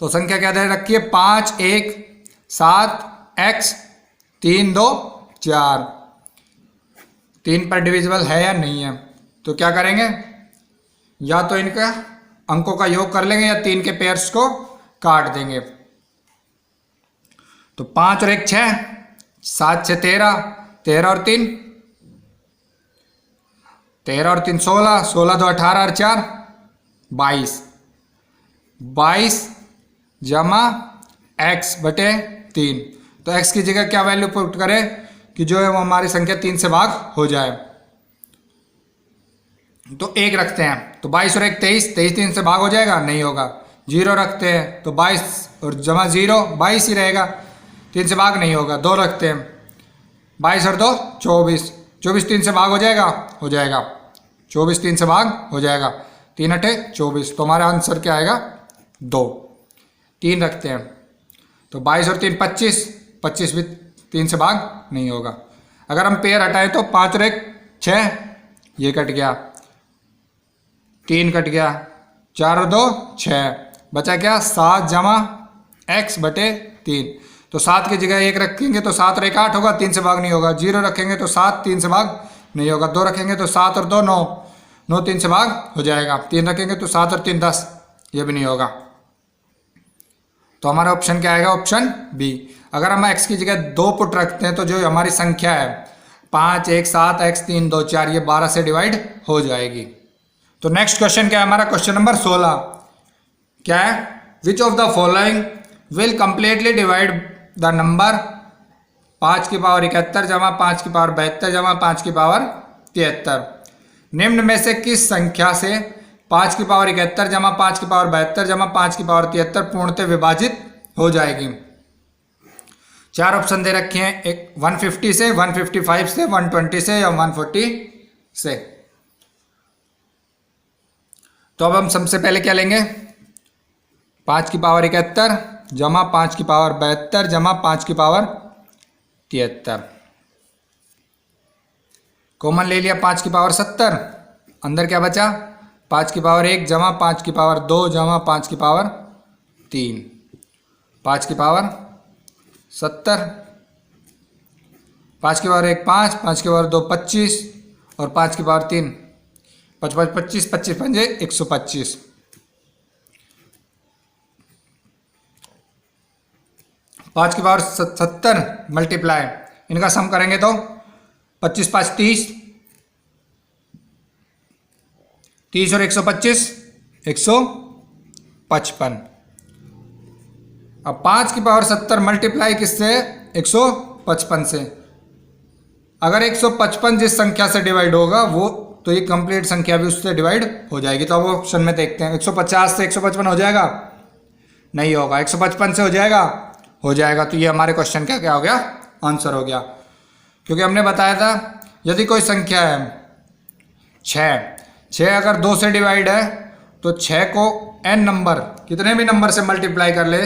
तो संख्या क्या दे रखी है? 5 1 7 x 3 2 4। 3 पर डिविजिबल है या नहीं है? तो क्या करेंगे? या तो इनका अंकों का योग कर लेंगे या 3 के पेयर्स को काट देंगे। तो 5 और 1 6, 7 6 13, 13 और 3 16, 16 2 18 और 4 22। 22 जमा x बटे 3। तो x की जगह क्या वैल्यू पुट करें कि जो है वो हमारी संख्या 3 से भाग हो जाए? तो 1 रखते हैं। तो 22 और 1 23, 23 3 से भाग हो जाएगा? नहीं होगा। 0 रखते हैं तो 22 और जमा 0 22 ही रहेगा, 3 से भाग नहीं होगा। 2 रखते हैं, 22 और 2 24, 24 3 से भाग हो जाएगा? हो जाएगा। 24 3 से भाग हो जाएगा, 3 8 24। तो हमारा आंसर क्या आएगा? 2। 3 रखते हैं तो 22 और 3 25, 25 भी 3 से भाग नहीं होगा। अगर हम पेयर हटाएं तो 5 और 1 6, ये कट गया, 3 कट गया, 4 और 2 6, बचा क्या? 7 जमा x बटे 3। तो 7 की जगह 1 रखेंगे तो 7 और 1 8 होगा, 3 से भाग नहीं होगा। 0 रखेंगे तो 7 3 से भाग नहीं होगा। 2 रखेंगे तो 7 और 2 9, 9 3 से भाग हो जाएगा। 3 रखेंगे तो 7 और 3 10, ये भी नहीं होगा। तो हमारा ऑप्शन क्या आएगा? Option B. अगर हम x की जगह 2 पुट रखते हैं तो जो हमारी संख्या है 5 1 7 x 3 2 4, ये 12 से डिवाइड हो जाएगी। तो नेक्स्ट क्वेश्चन क्या है हमारा? क्वेश्चन नंबर 16 क्या है? Which of the following will completely divide the number 5 की पावर 71 जमा 5 की पावर 72 जमा 5 की पावर 73। निम्न में से किस संख्या से 5 की पावर 71 जमा 5 की पावर 72 जमा 5 की पावर 73 पूर्णतः विभाजित हो जाएगी? 4 ऑप्शन दे रखे हैं, एक 150 से, 155 से, 120 से या 140 से। तो अब हम सबसे पहले क्या लेंगे? 5 की पावर 71 जमा 5 की पावर 72 जमा 5 की पावर 73। कॉमन ले लिया 5 की पावर 70, अंदर क्या बचा? 5 की पावर 1 जमा 5 की पावर 2 जमा 5 की पावर 3, 5 की पावर 70, 5 की पावर 1 5, 5 की पावर 2 25 और 5 की पावर 3 5 5 25, 25 पंजे 125। 5 की पावर 70 मल्टीप्लाई, इनका सम करेंगे तो 25 5 30, 30 और 125 155। अब 5 की पावर 70 मल्टीप्लाई किससे? 155 से। अगर 155 जिस संख्या से डिवाइड होगा वो, तो ये कंप्लीट संख्या भी उससे डिवाइड हो जाएगी। तो अब ऑप्शन में देखते हैं, 150 से 155 हो जाएगा? नहीं होगा। 155 से हो जाएगा? हो जाएगा। तो ये हमारे क्वेश्चन का क्या हो गया? आंसर हो गया। क्योंकि हमने बताया था यदि कोई संख्या है 6 अगर 2 से डिवाइड है तो 6 को n नंबर, कितने भी नंबर से मल्टीप्लाई कर ले,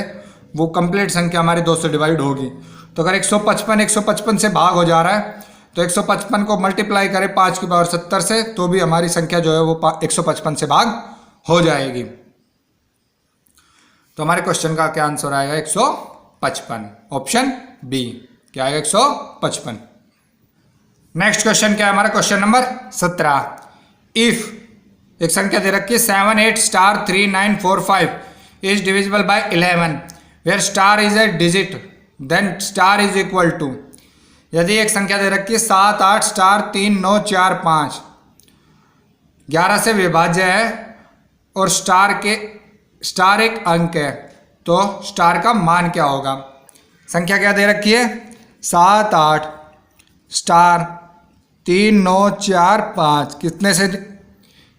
वो कंप्लीट संख्या हमारी 2 से डिवाइड होगी। तो अगर 155 से भाग हो जा रहा है तो 155 को मल्टीप्लाई करें 5 की पावर 70 से, तो भी हमारी संख्या जो है वो 155 से भाग हो जाएगी। तो हमारे क्वेश्चन का क्या आंसर आएगा? 155, ऑप्शन बी। क्या आएगा? 155। नेक्स्ट क्वेश्चन क्या है हमारा? Question number 17। इफ एक संख्या दे रखी है 7 8 * 3 9 4 5 is divisible by 11 where star is a digit then star is equal to, यदि एक संख्या दे रखी है 7 8 स्टार 3 9 4 5, 11 से विभाज्य है और स्टार एक अंक है, तो स्टार का मान क्या होगा? संख्या क्या दे रखी है? 7 8 स्टार 3 9 4 5,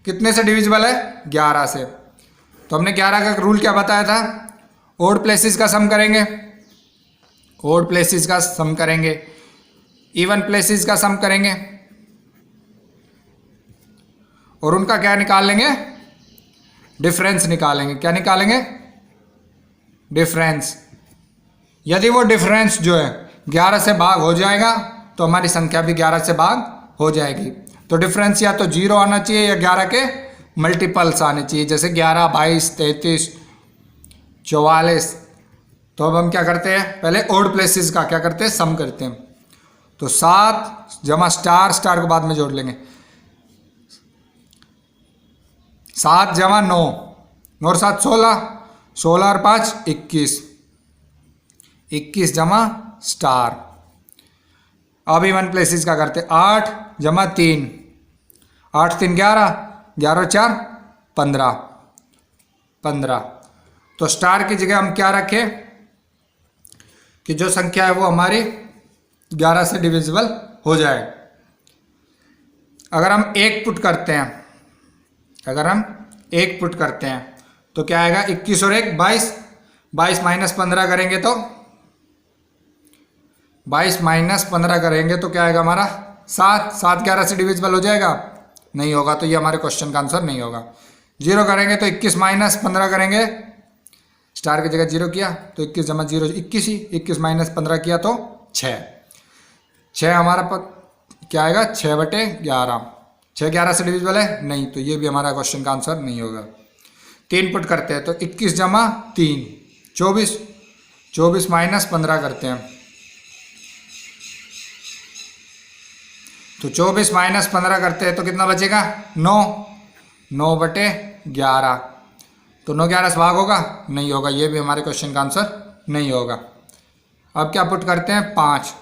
कितने से डिविजिबल है? 11 से। तो हमने 11 का रूल क्या बताया था? ओड प्लेसेस का सम करेंगे, ओड प्लेसेस का सम करेंगे, इवन प्लेसेस का सम करेंगे और उनका क्या निकाल लेंगे? डिफरेंस निकालेंगे। क्या निकालेंगे? डिफरेंस। यदि वो डिफरेंस जो है 11 से भाग हो जाएगा तो हमारी संख्या भी 11 से भाग हो जाएगी। तो डिफरेंस या तो 0 आना चाहिए या 11 के मल्टीपल्स आने चाहिए, जैसे 11 22 33 44। तो अब हम क्या करते हैं? पहले ओड प्लेसेस का क्या करते हैं? सम करते हैं। तो 7 जमा स्टार को बाद में जोड़ लेंगे, 7 जमा 9 और 7 16, 16 और 5 21, 21 जमा स्टार। अब इवन प्लेसेस का करते, 8 जमा 3, 8 3 11, 11 4 15, 15। तो स्टार की जगह हम क्या रखें कि जो संख्या है वो हमारी 11 से डिविजिबल हो जाए। अगर हम 1 पुट करते हैं, अगर हम 1 पुट करते हैं तो क्या आएगा? 21 और 1 22, 22 माइनस 15 करेंगे तो 22 माइनस 15 करेंगे तो क्या आएगा हमारा? 7। 7 11 से डिविजिबल हो जाएगा? नहीं होगा, तो ये हमारे क्वेश्चन का आंसर नहीं होगा। 0 करेंगे तो 21 माइनस 15 करेंगे, स्टार की जगह 0 किया तो 21 जमा 0 21 ही, 21 माइनस 15 किया तो 6। 6 हमारा क्या आएगा? 6/11। 6 11 से डिविजिबल है? नहीं, तो ये भी हमारा क्वेश्चन का आंसर नहीं होगा। 3 पुट करते हैं तो 21 जमा 3 24, 24 माइनस 15 करते हैं तो 24 माइनस 15 करते हैं तो कितना बचेगा? 9, 9/11। तो 9 11 से भाग होगा? नहीं होगा, ये भी हमारे क्वेश्चन का आंसर नहीं होगा। अब क्या पुट करते हैं? 5,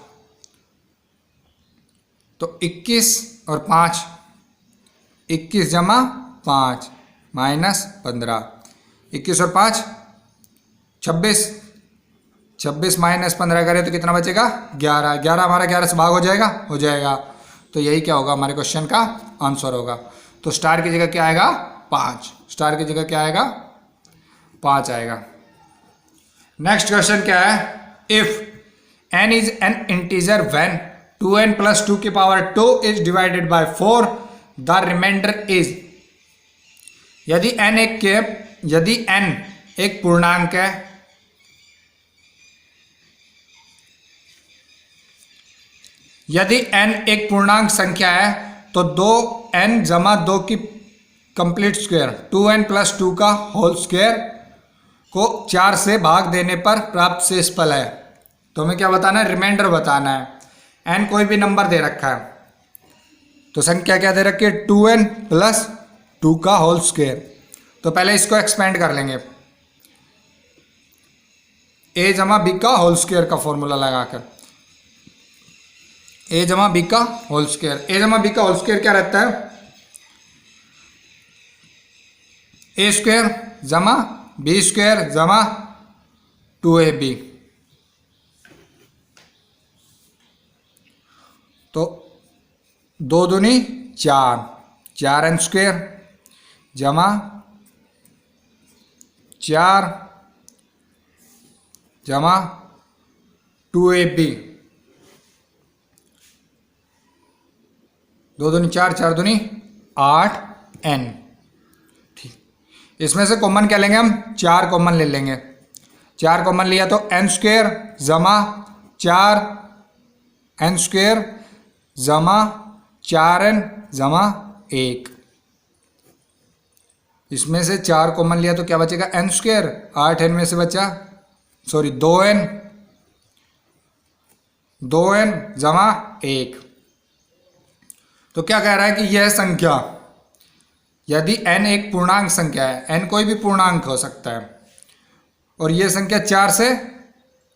तो 21 और 5, 21 जमा 5 माइनस 15, 21 और 5 26, 26 माइनस 15 करें तो कितना बचेगा? 11। 11 हमारा 11 से भाग हो जाएगा? हो जाएगा। तो यही क्या होगा? हमारे क्वेश्चन का आंसर होगा। तो स्टार की जगह क्या आएगा? 5। स्टार की जगह क्या आएगा? 5 आएगा। नेक्स्ट क्वेश्चन क्या है? If n is an integer when 2n plus 2 की power 2 is divided by 4 the remainder is. यदि n एक पूर्णांक है, यदि n एक पूर्णांक संख्या है तो 2n जमा 2 की कंप्लीट स्क्वायर 2n प्लस 2 का होल स्क्वायर को 4 से भाग देने पर प्राप्त शेषफल है। तो हमें क्या बताना है? रिमाइंडर बताना है। n कोई भी नंबर दे रखा है तो संख्या क्या दे रखी है? 2n प्लस 2 का होल स्क्वायर। तो पहले इसको एक्सपेंड कर लेंगे, a जमा b का होल स्क्वायर का फॉर्मूला लगाकर, a जमा b का होल स्क्वायर। a जमा b का होल स्क्वायर क्या रहता है? a स्क्वायर जमा b स्क्वायर जमा 2ab। तो 2 दूनी 4, 4n स्क्वायर जमा 4 जमा 2ab। 2 दूनी 4, 4 दूनी 8n। ठीक, इसमें से कॉमन क्या लेंगे हम? 4 कॉमन ले लेंगे। 4 कॉमन लिया तो n स्क्वायर जमा 4n स्क्वायर जमा 4n जमा 1। इसमें से 4 कॉमन लिया तो क्या बचेगा? n square. 8n में से बचा 2n जमा 1। तो क्या कह रहा है कि यह संख्या, यदि n एक पूर्णांक संख्या है, n कोई भी पूर्णांक हो सकता है, और यह संख्या 4 से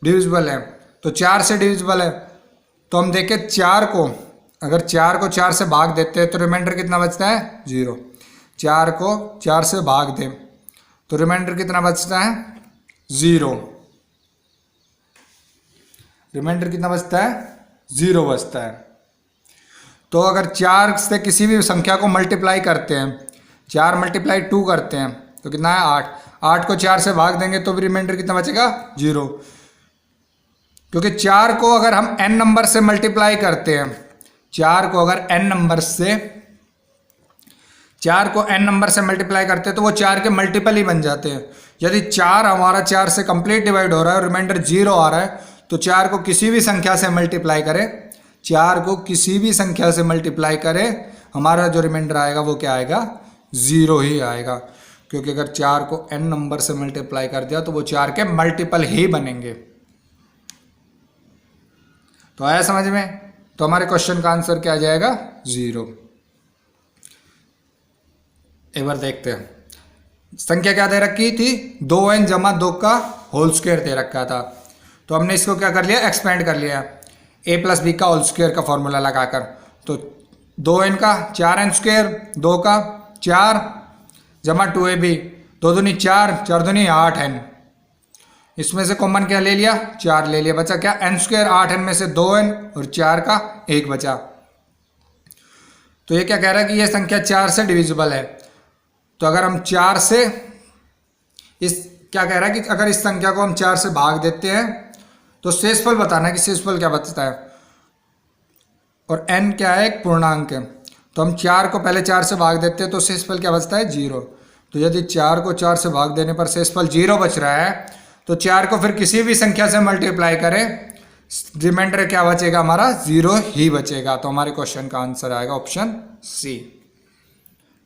डिविजिबल है, तो 4 से डिविजिबल है। तो हम देखें 4 को, अगर 4 को 4 से भाग देते हैं तो रिमाइंडर कितना बचता है? 0। 4 को 4 से भाग दें तो रिमाइंडर कितना बचता है? 0। रिमाइंडर कितना बचता है? 0 बचता है। तो अगर 4 से किसी भी संख्या को मल्टीप्लाई करते हैं, 4 मल्टीप्लाई 2 करते हैं तो कितना है? 8। 8 को 4 से भाग देंगे तो भी रिमाइंडर कितना बचेगा? 0। क्योंकि 4 को अगर हम n नंबर से मल्टीप्लाई करते हैं, 4 को अगर n नंबर से, 4 को n नंबर से मल्टीप्लाई करते हैं तो वो 4 के मल्टीपल ही बन जाते हैं। यदि 4 हमारा 4 से कंप्लीट डिवाइड हो रहा है और रिमाइंडर 0 आ रहा है तो 4 को किसी भी संख्या से मल्टीप्लाई करें, 4 को किसी भी संख्या से मल्टीप्लाई करें, हमारा जो रिमाइंडर आएगा वो क्या आएगा? 0 ही आएगा। क्योंकि अगर 4 को n नंबर से मल्टीप्लाई कर दिया तो वो 4 के मल्टीपल ही बनेंगे। तो आया समझ में? तो हमारे क्वेश्चन का आंसर क्या आ जाएगा? 0। एक बार देखते हैं, संख्या क्या दे रखी थी? 2n जमा 2 का होल स्क्वायर दे रखा था। तो हमने इसको क्या कर लिया? एक्सपेंड कर लिया a प्लस बी का होल स्क्वायर का फॉर्मूला लगाकर। तो 2n का 4n स्क्वायर, 2 का 4 जमा 2ab, 2 दूनी 4, 4 दूनी 8n। इसमें से कॉमन क्या ले लिया? 4 ले लिया, बचा क्या? n square. 8n में से 2n और 4 का 1 बचा। तो ये क्या कह रहा है कि ये संख्या 4 से डिविजिबल है। तो अगर हम 4 से इस, क्या कह रहा है कि अगर इस संख्या को हम 4 से भाग देते हैं तो शेषफल बताना है कि शेषफल क्या बचता है। और n क्या है? एक पूर्णांक है। तो हम 4 को पहले 4 से भाग देते हैं तो शेषफल क्या बचता है? 0। तो यदि 4 को 4 से भाग देने पर शेषफल 0 बच रहा है तो 4 को फिर किसी भी संख्या से मल्टीप्लाई करें, रिमाइंडर क्या बचेगा? हमारा 0 ही बचेगा। तो हमारे क्वेश्चन का आंसर आएगा ऑप्शन सी।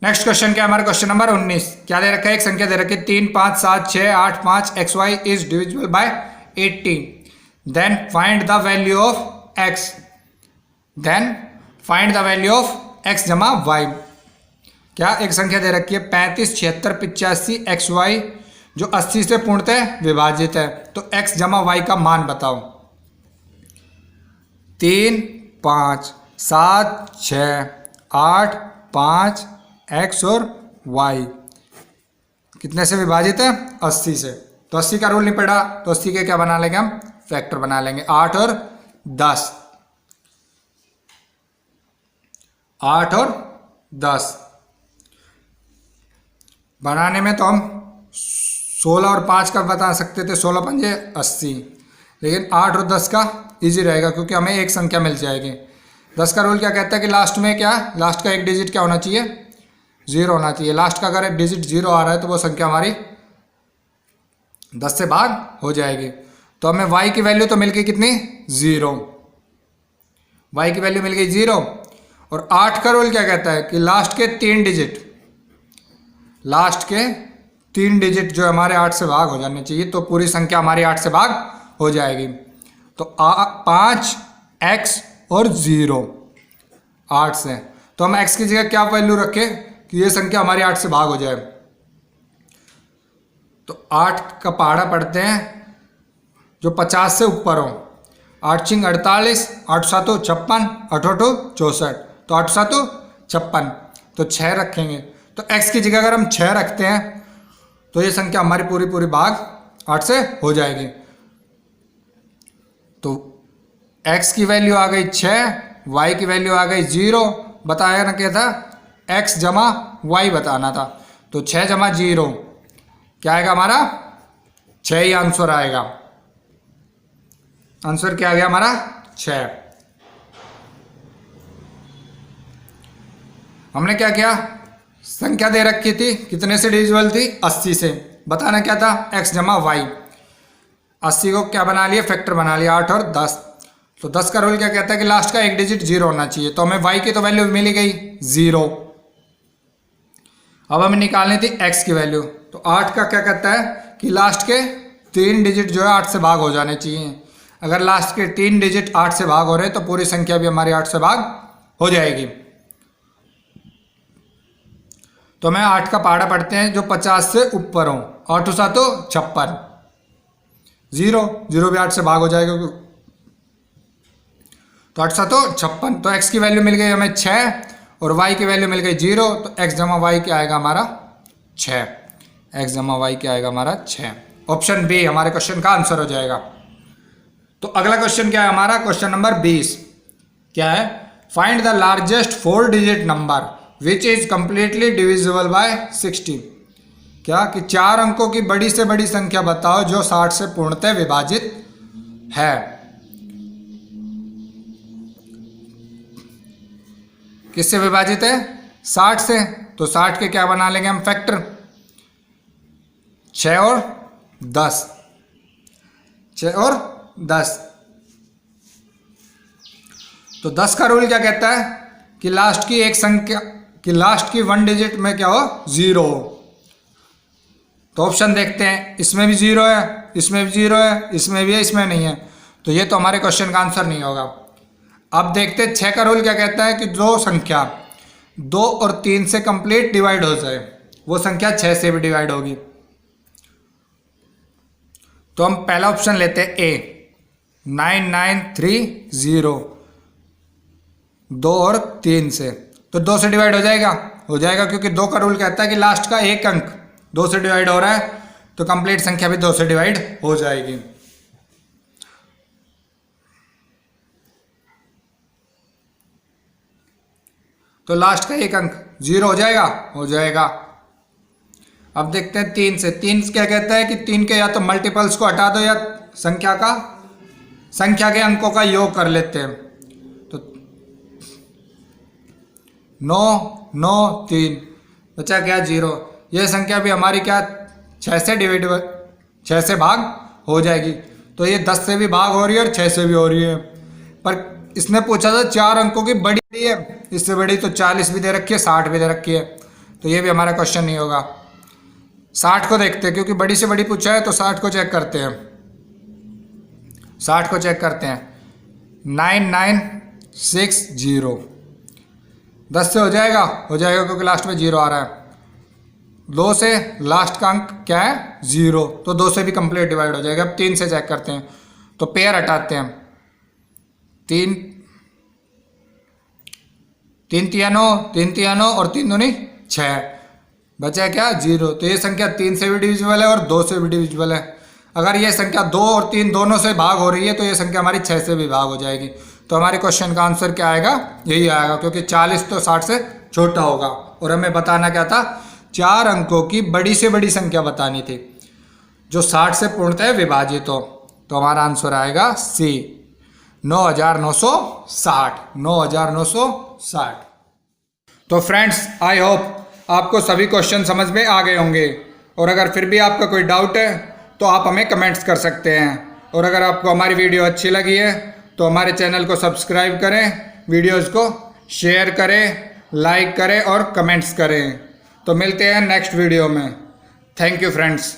नेक्स्ट क्वेश्चन क्या है? हमारा क्वेश्चन नंबर 19 क्या दे रखा है? एक संख्या दे रखी है 3, 5, 7, 6, 8, 5 xy is divisible by 80। Then find the value of x। Then find the value of x जमा y। क्या एक संख्या दे रखी है 35, 76, 85 xy जो 80 से पूर्णतः विभाजित है। तो x जमा y का मान बताओ। 3, 5, 7, 6, 8, 5 x और y कितने से विभाजित है? 80 से। तो 80 का रूल नहीं पड़ा तो 80 के क्या बना लेंगे? हम फैक्टर बना लेंगे। 8 और 10, 8 और 10 बनाने में तो हम 16 और 5 का बता सकते थे, 16 पंजे 80, लेकिन 8 और 10 का इजी रहेगा क्योंकि हमें एक संख्या मिल जाएगी। 10 का रूल क्या कहता है कि लास्ट में क्या, लास्ट का एक डिजिट क्या होना चाहिए? 0 होना चाहिए। लास्ट का अगर एक डिजिट 0 आ रहा है तो वो संख्या हमारी 10 से भाग हो जाएगी। तो हमें y की वैल्यू तो मिल गई कितनी? 0। y की वैल्यू मिल गई 0। और 8 का रूल क्या कहता है कि लास्ट के 3 डिजिट, लास्ट के 3 डिजिट जो हमारे 8 से भाग हो जाने चाहिए, तो पूरी संख्या हमारी 8 से भाग हो जाएगी। तो 5 x और 0 8 से, तो हम x की जगह क्या वैल्यू रखें कि ये संख्या हमारी 8 से भाग हो जाए। तो 8 का पहाड़ा पढ़ते हैं जो 50 से ऊपर हो। 8 छिंग 48, 8 सातों 56, 8 आठों 64, तो 8 सातों 56, तो 6 रखेंगे। तो x की जगह अगर हम 6 रखते हैं तो ये संख्या हमारी पूरी पूरी भाग 8 से हो जाएगी। तो x की वैल्यू आ गई 6, y की वैल्यू आ गई 0। बताया ना क्या था? x जमा y बताना था। तो 6 जमा 0 क्या आएगा हमारा? 6 ही आंसर आएगा। आंसर क्या आ गया हमारा? 6। हमने क्या किया? संख्या दे रखी थी, कितने से डिविजिबल थी? 80 से। बताना क्या था? x जमा y। 80 को क्या बना लिया? फैक्टर बना लिया, 8 और 10। तो 10 का रूल क्या कहता है कि लास्ट का एक डिजिट 0 होना चाहिए। तो हमें y की तो वैल्यू मिल गई 0। अब हमें निकालनी थी x की वैल्यू। तो 8 का क्या कहता है कि लास्ट के 3 डिजिट जो है 8 से भाग हो जाने चाहिए। अगर लास्ट के 3 डिजिट 8 से भाग हो रहे हैं तो पूरी संख्या भी हमारी 8 से भाग हो जाएगी। तो मैं 8 का पहाड़ा पढ़ते हैं जो 50 से ऊपर हो। 8 सातों 56, 0 भी 8 से भाग हो जाएगा तो 8 7 56। तो x की वैल्यू मिल गई हमें 6 और y की वैल्यू मिल गई 0। तो x जमा y क्या आएगा हमारा 6। x जमा y क्या आएगा हमारा 6। ऑप्शन बी हमारे क्वेश्चन का आंसर हो जाएगा। तो अगला क्वेश्चन क्या है हमारा, क्वेश्चन नंबर 20 क्या है, find the largest 4 digit number which is completely divisible by 60। क्या कि 4 अंकों की बड़ी से बड़ी संख्या बताओ जो 60 से पूर्णतः विभाजित है। किससे विभाजित है, 60 से। तो 60 के क्या बना लेंगे हम फैक्टर, 6 और 10, 6 और 10। तो 10 का रूल क्या कहता है कि लास्ट की एक संख्या कि लास्ट की 1 डिजिट में क्या हो 0 हो। तो ऑप्शन देखते हैं, इसमें भी 0 है, इसमें भी 0 है, इसमें भी है, इसमें नहीं है। तो ये तो हमारे क्वेश्चन का आंसर नहीं होगा। अब देखते हैं 6 का रूल क्या कहता है कि जो संख्या 2 और 3 से कंप्लीट डिवाइड हो जाए वो संख्या 6 से भी डिवाइड होगी। तो हम पहला ऑप्शन लेते हैं ए, 9930, 2 और 3 से। तो 2 से डिवाइड हो जाएगा क्योंकि 2 का रूल कहता है कि लास्ट का एक अंक 2 से डिवाइड हो रहा है, तो कंप्लीट संख्या भी 2 से डिवाइड हो जाएगी। तो लास्ट का एक अंक 0 हो जाएगा। अब देखते हैं 3 से। 3 क्या कहता है कि 3 के या तो मल्टीपल्स को हटा दो या संख्या के अंकों का योग कर लेते हैं। तो 9 9 3 बचा क्या 0। यह संख्या भी हमारी क्या 6 से डिवाइडेबल, 6 से भाग हो जाएगी। तो ये 10 से भी भाग हो रही है और 6 से भी हो रही है। पर इसने पूछा था 4 अंकों की बड़ी है, इससे बड़ी तो 40 भी दे रखी है, 60 भी दे रखी है। तो ये भी हमारा क्वेश्चन नहीं होगा। 60 को देखते हैं क्योंकि बड़ी से बड़ी पूछा है, तो 60 को चेक करते हैं। 60 को चेक करते हैं, 9960। 10 से हो जाएगा क्योंकि लास्ट में 0 आ रहा है। 2 से लास्ट का अंक क्या है 0, तो 2 से भी कंप्लीट डिवाइड हो जाएगा। अब 3 से चेक करते हैं, तो पेयर हटाते हैं। 3 3 तिया 9, 3 तिया 9 और 3 दूनी 6, बचा क्या 0। तो ये संख्या 3 से भी डिविजिबल है और 2 से भी डिविजिबल है। अगर ये संख्या 2 और 3 दोनों से भाग हो रही है तो ये संख्या हमारी 6 से भी भाग हो जाएगी। तो हमारे क्वेश्चन का आंसर क्या आएगा, यही आएगा, क्योंकि 40 तो 60 से छोटा होगा और हमें बताना क्या था, 4 अंकों की बड़ी से बड़ी संख्या बतानी थी जो 60 से पूर्णतः विभाजित हो। तो हमारा आंसर आएगा सी, 9960, 9960। तो फ्रेंड्स, आई होप आपको सभी क्वेश्चन समझ में आ गए होंगे, और अगर फिर भी आपका कोई डाउट है तो आप हमें कमेंट्स कर सकते हैं। और अगर आपको हमारी वीडियो अच्छी लगी है तो हमारे चैनल को सब्सक्राइब करें, वीडियोज़ को शेयर करें, लाइक करें और कमेंट्स करें। तो मिलते हैं नेक्स्ट वीडियो में। Thank you friends.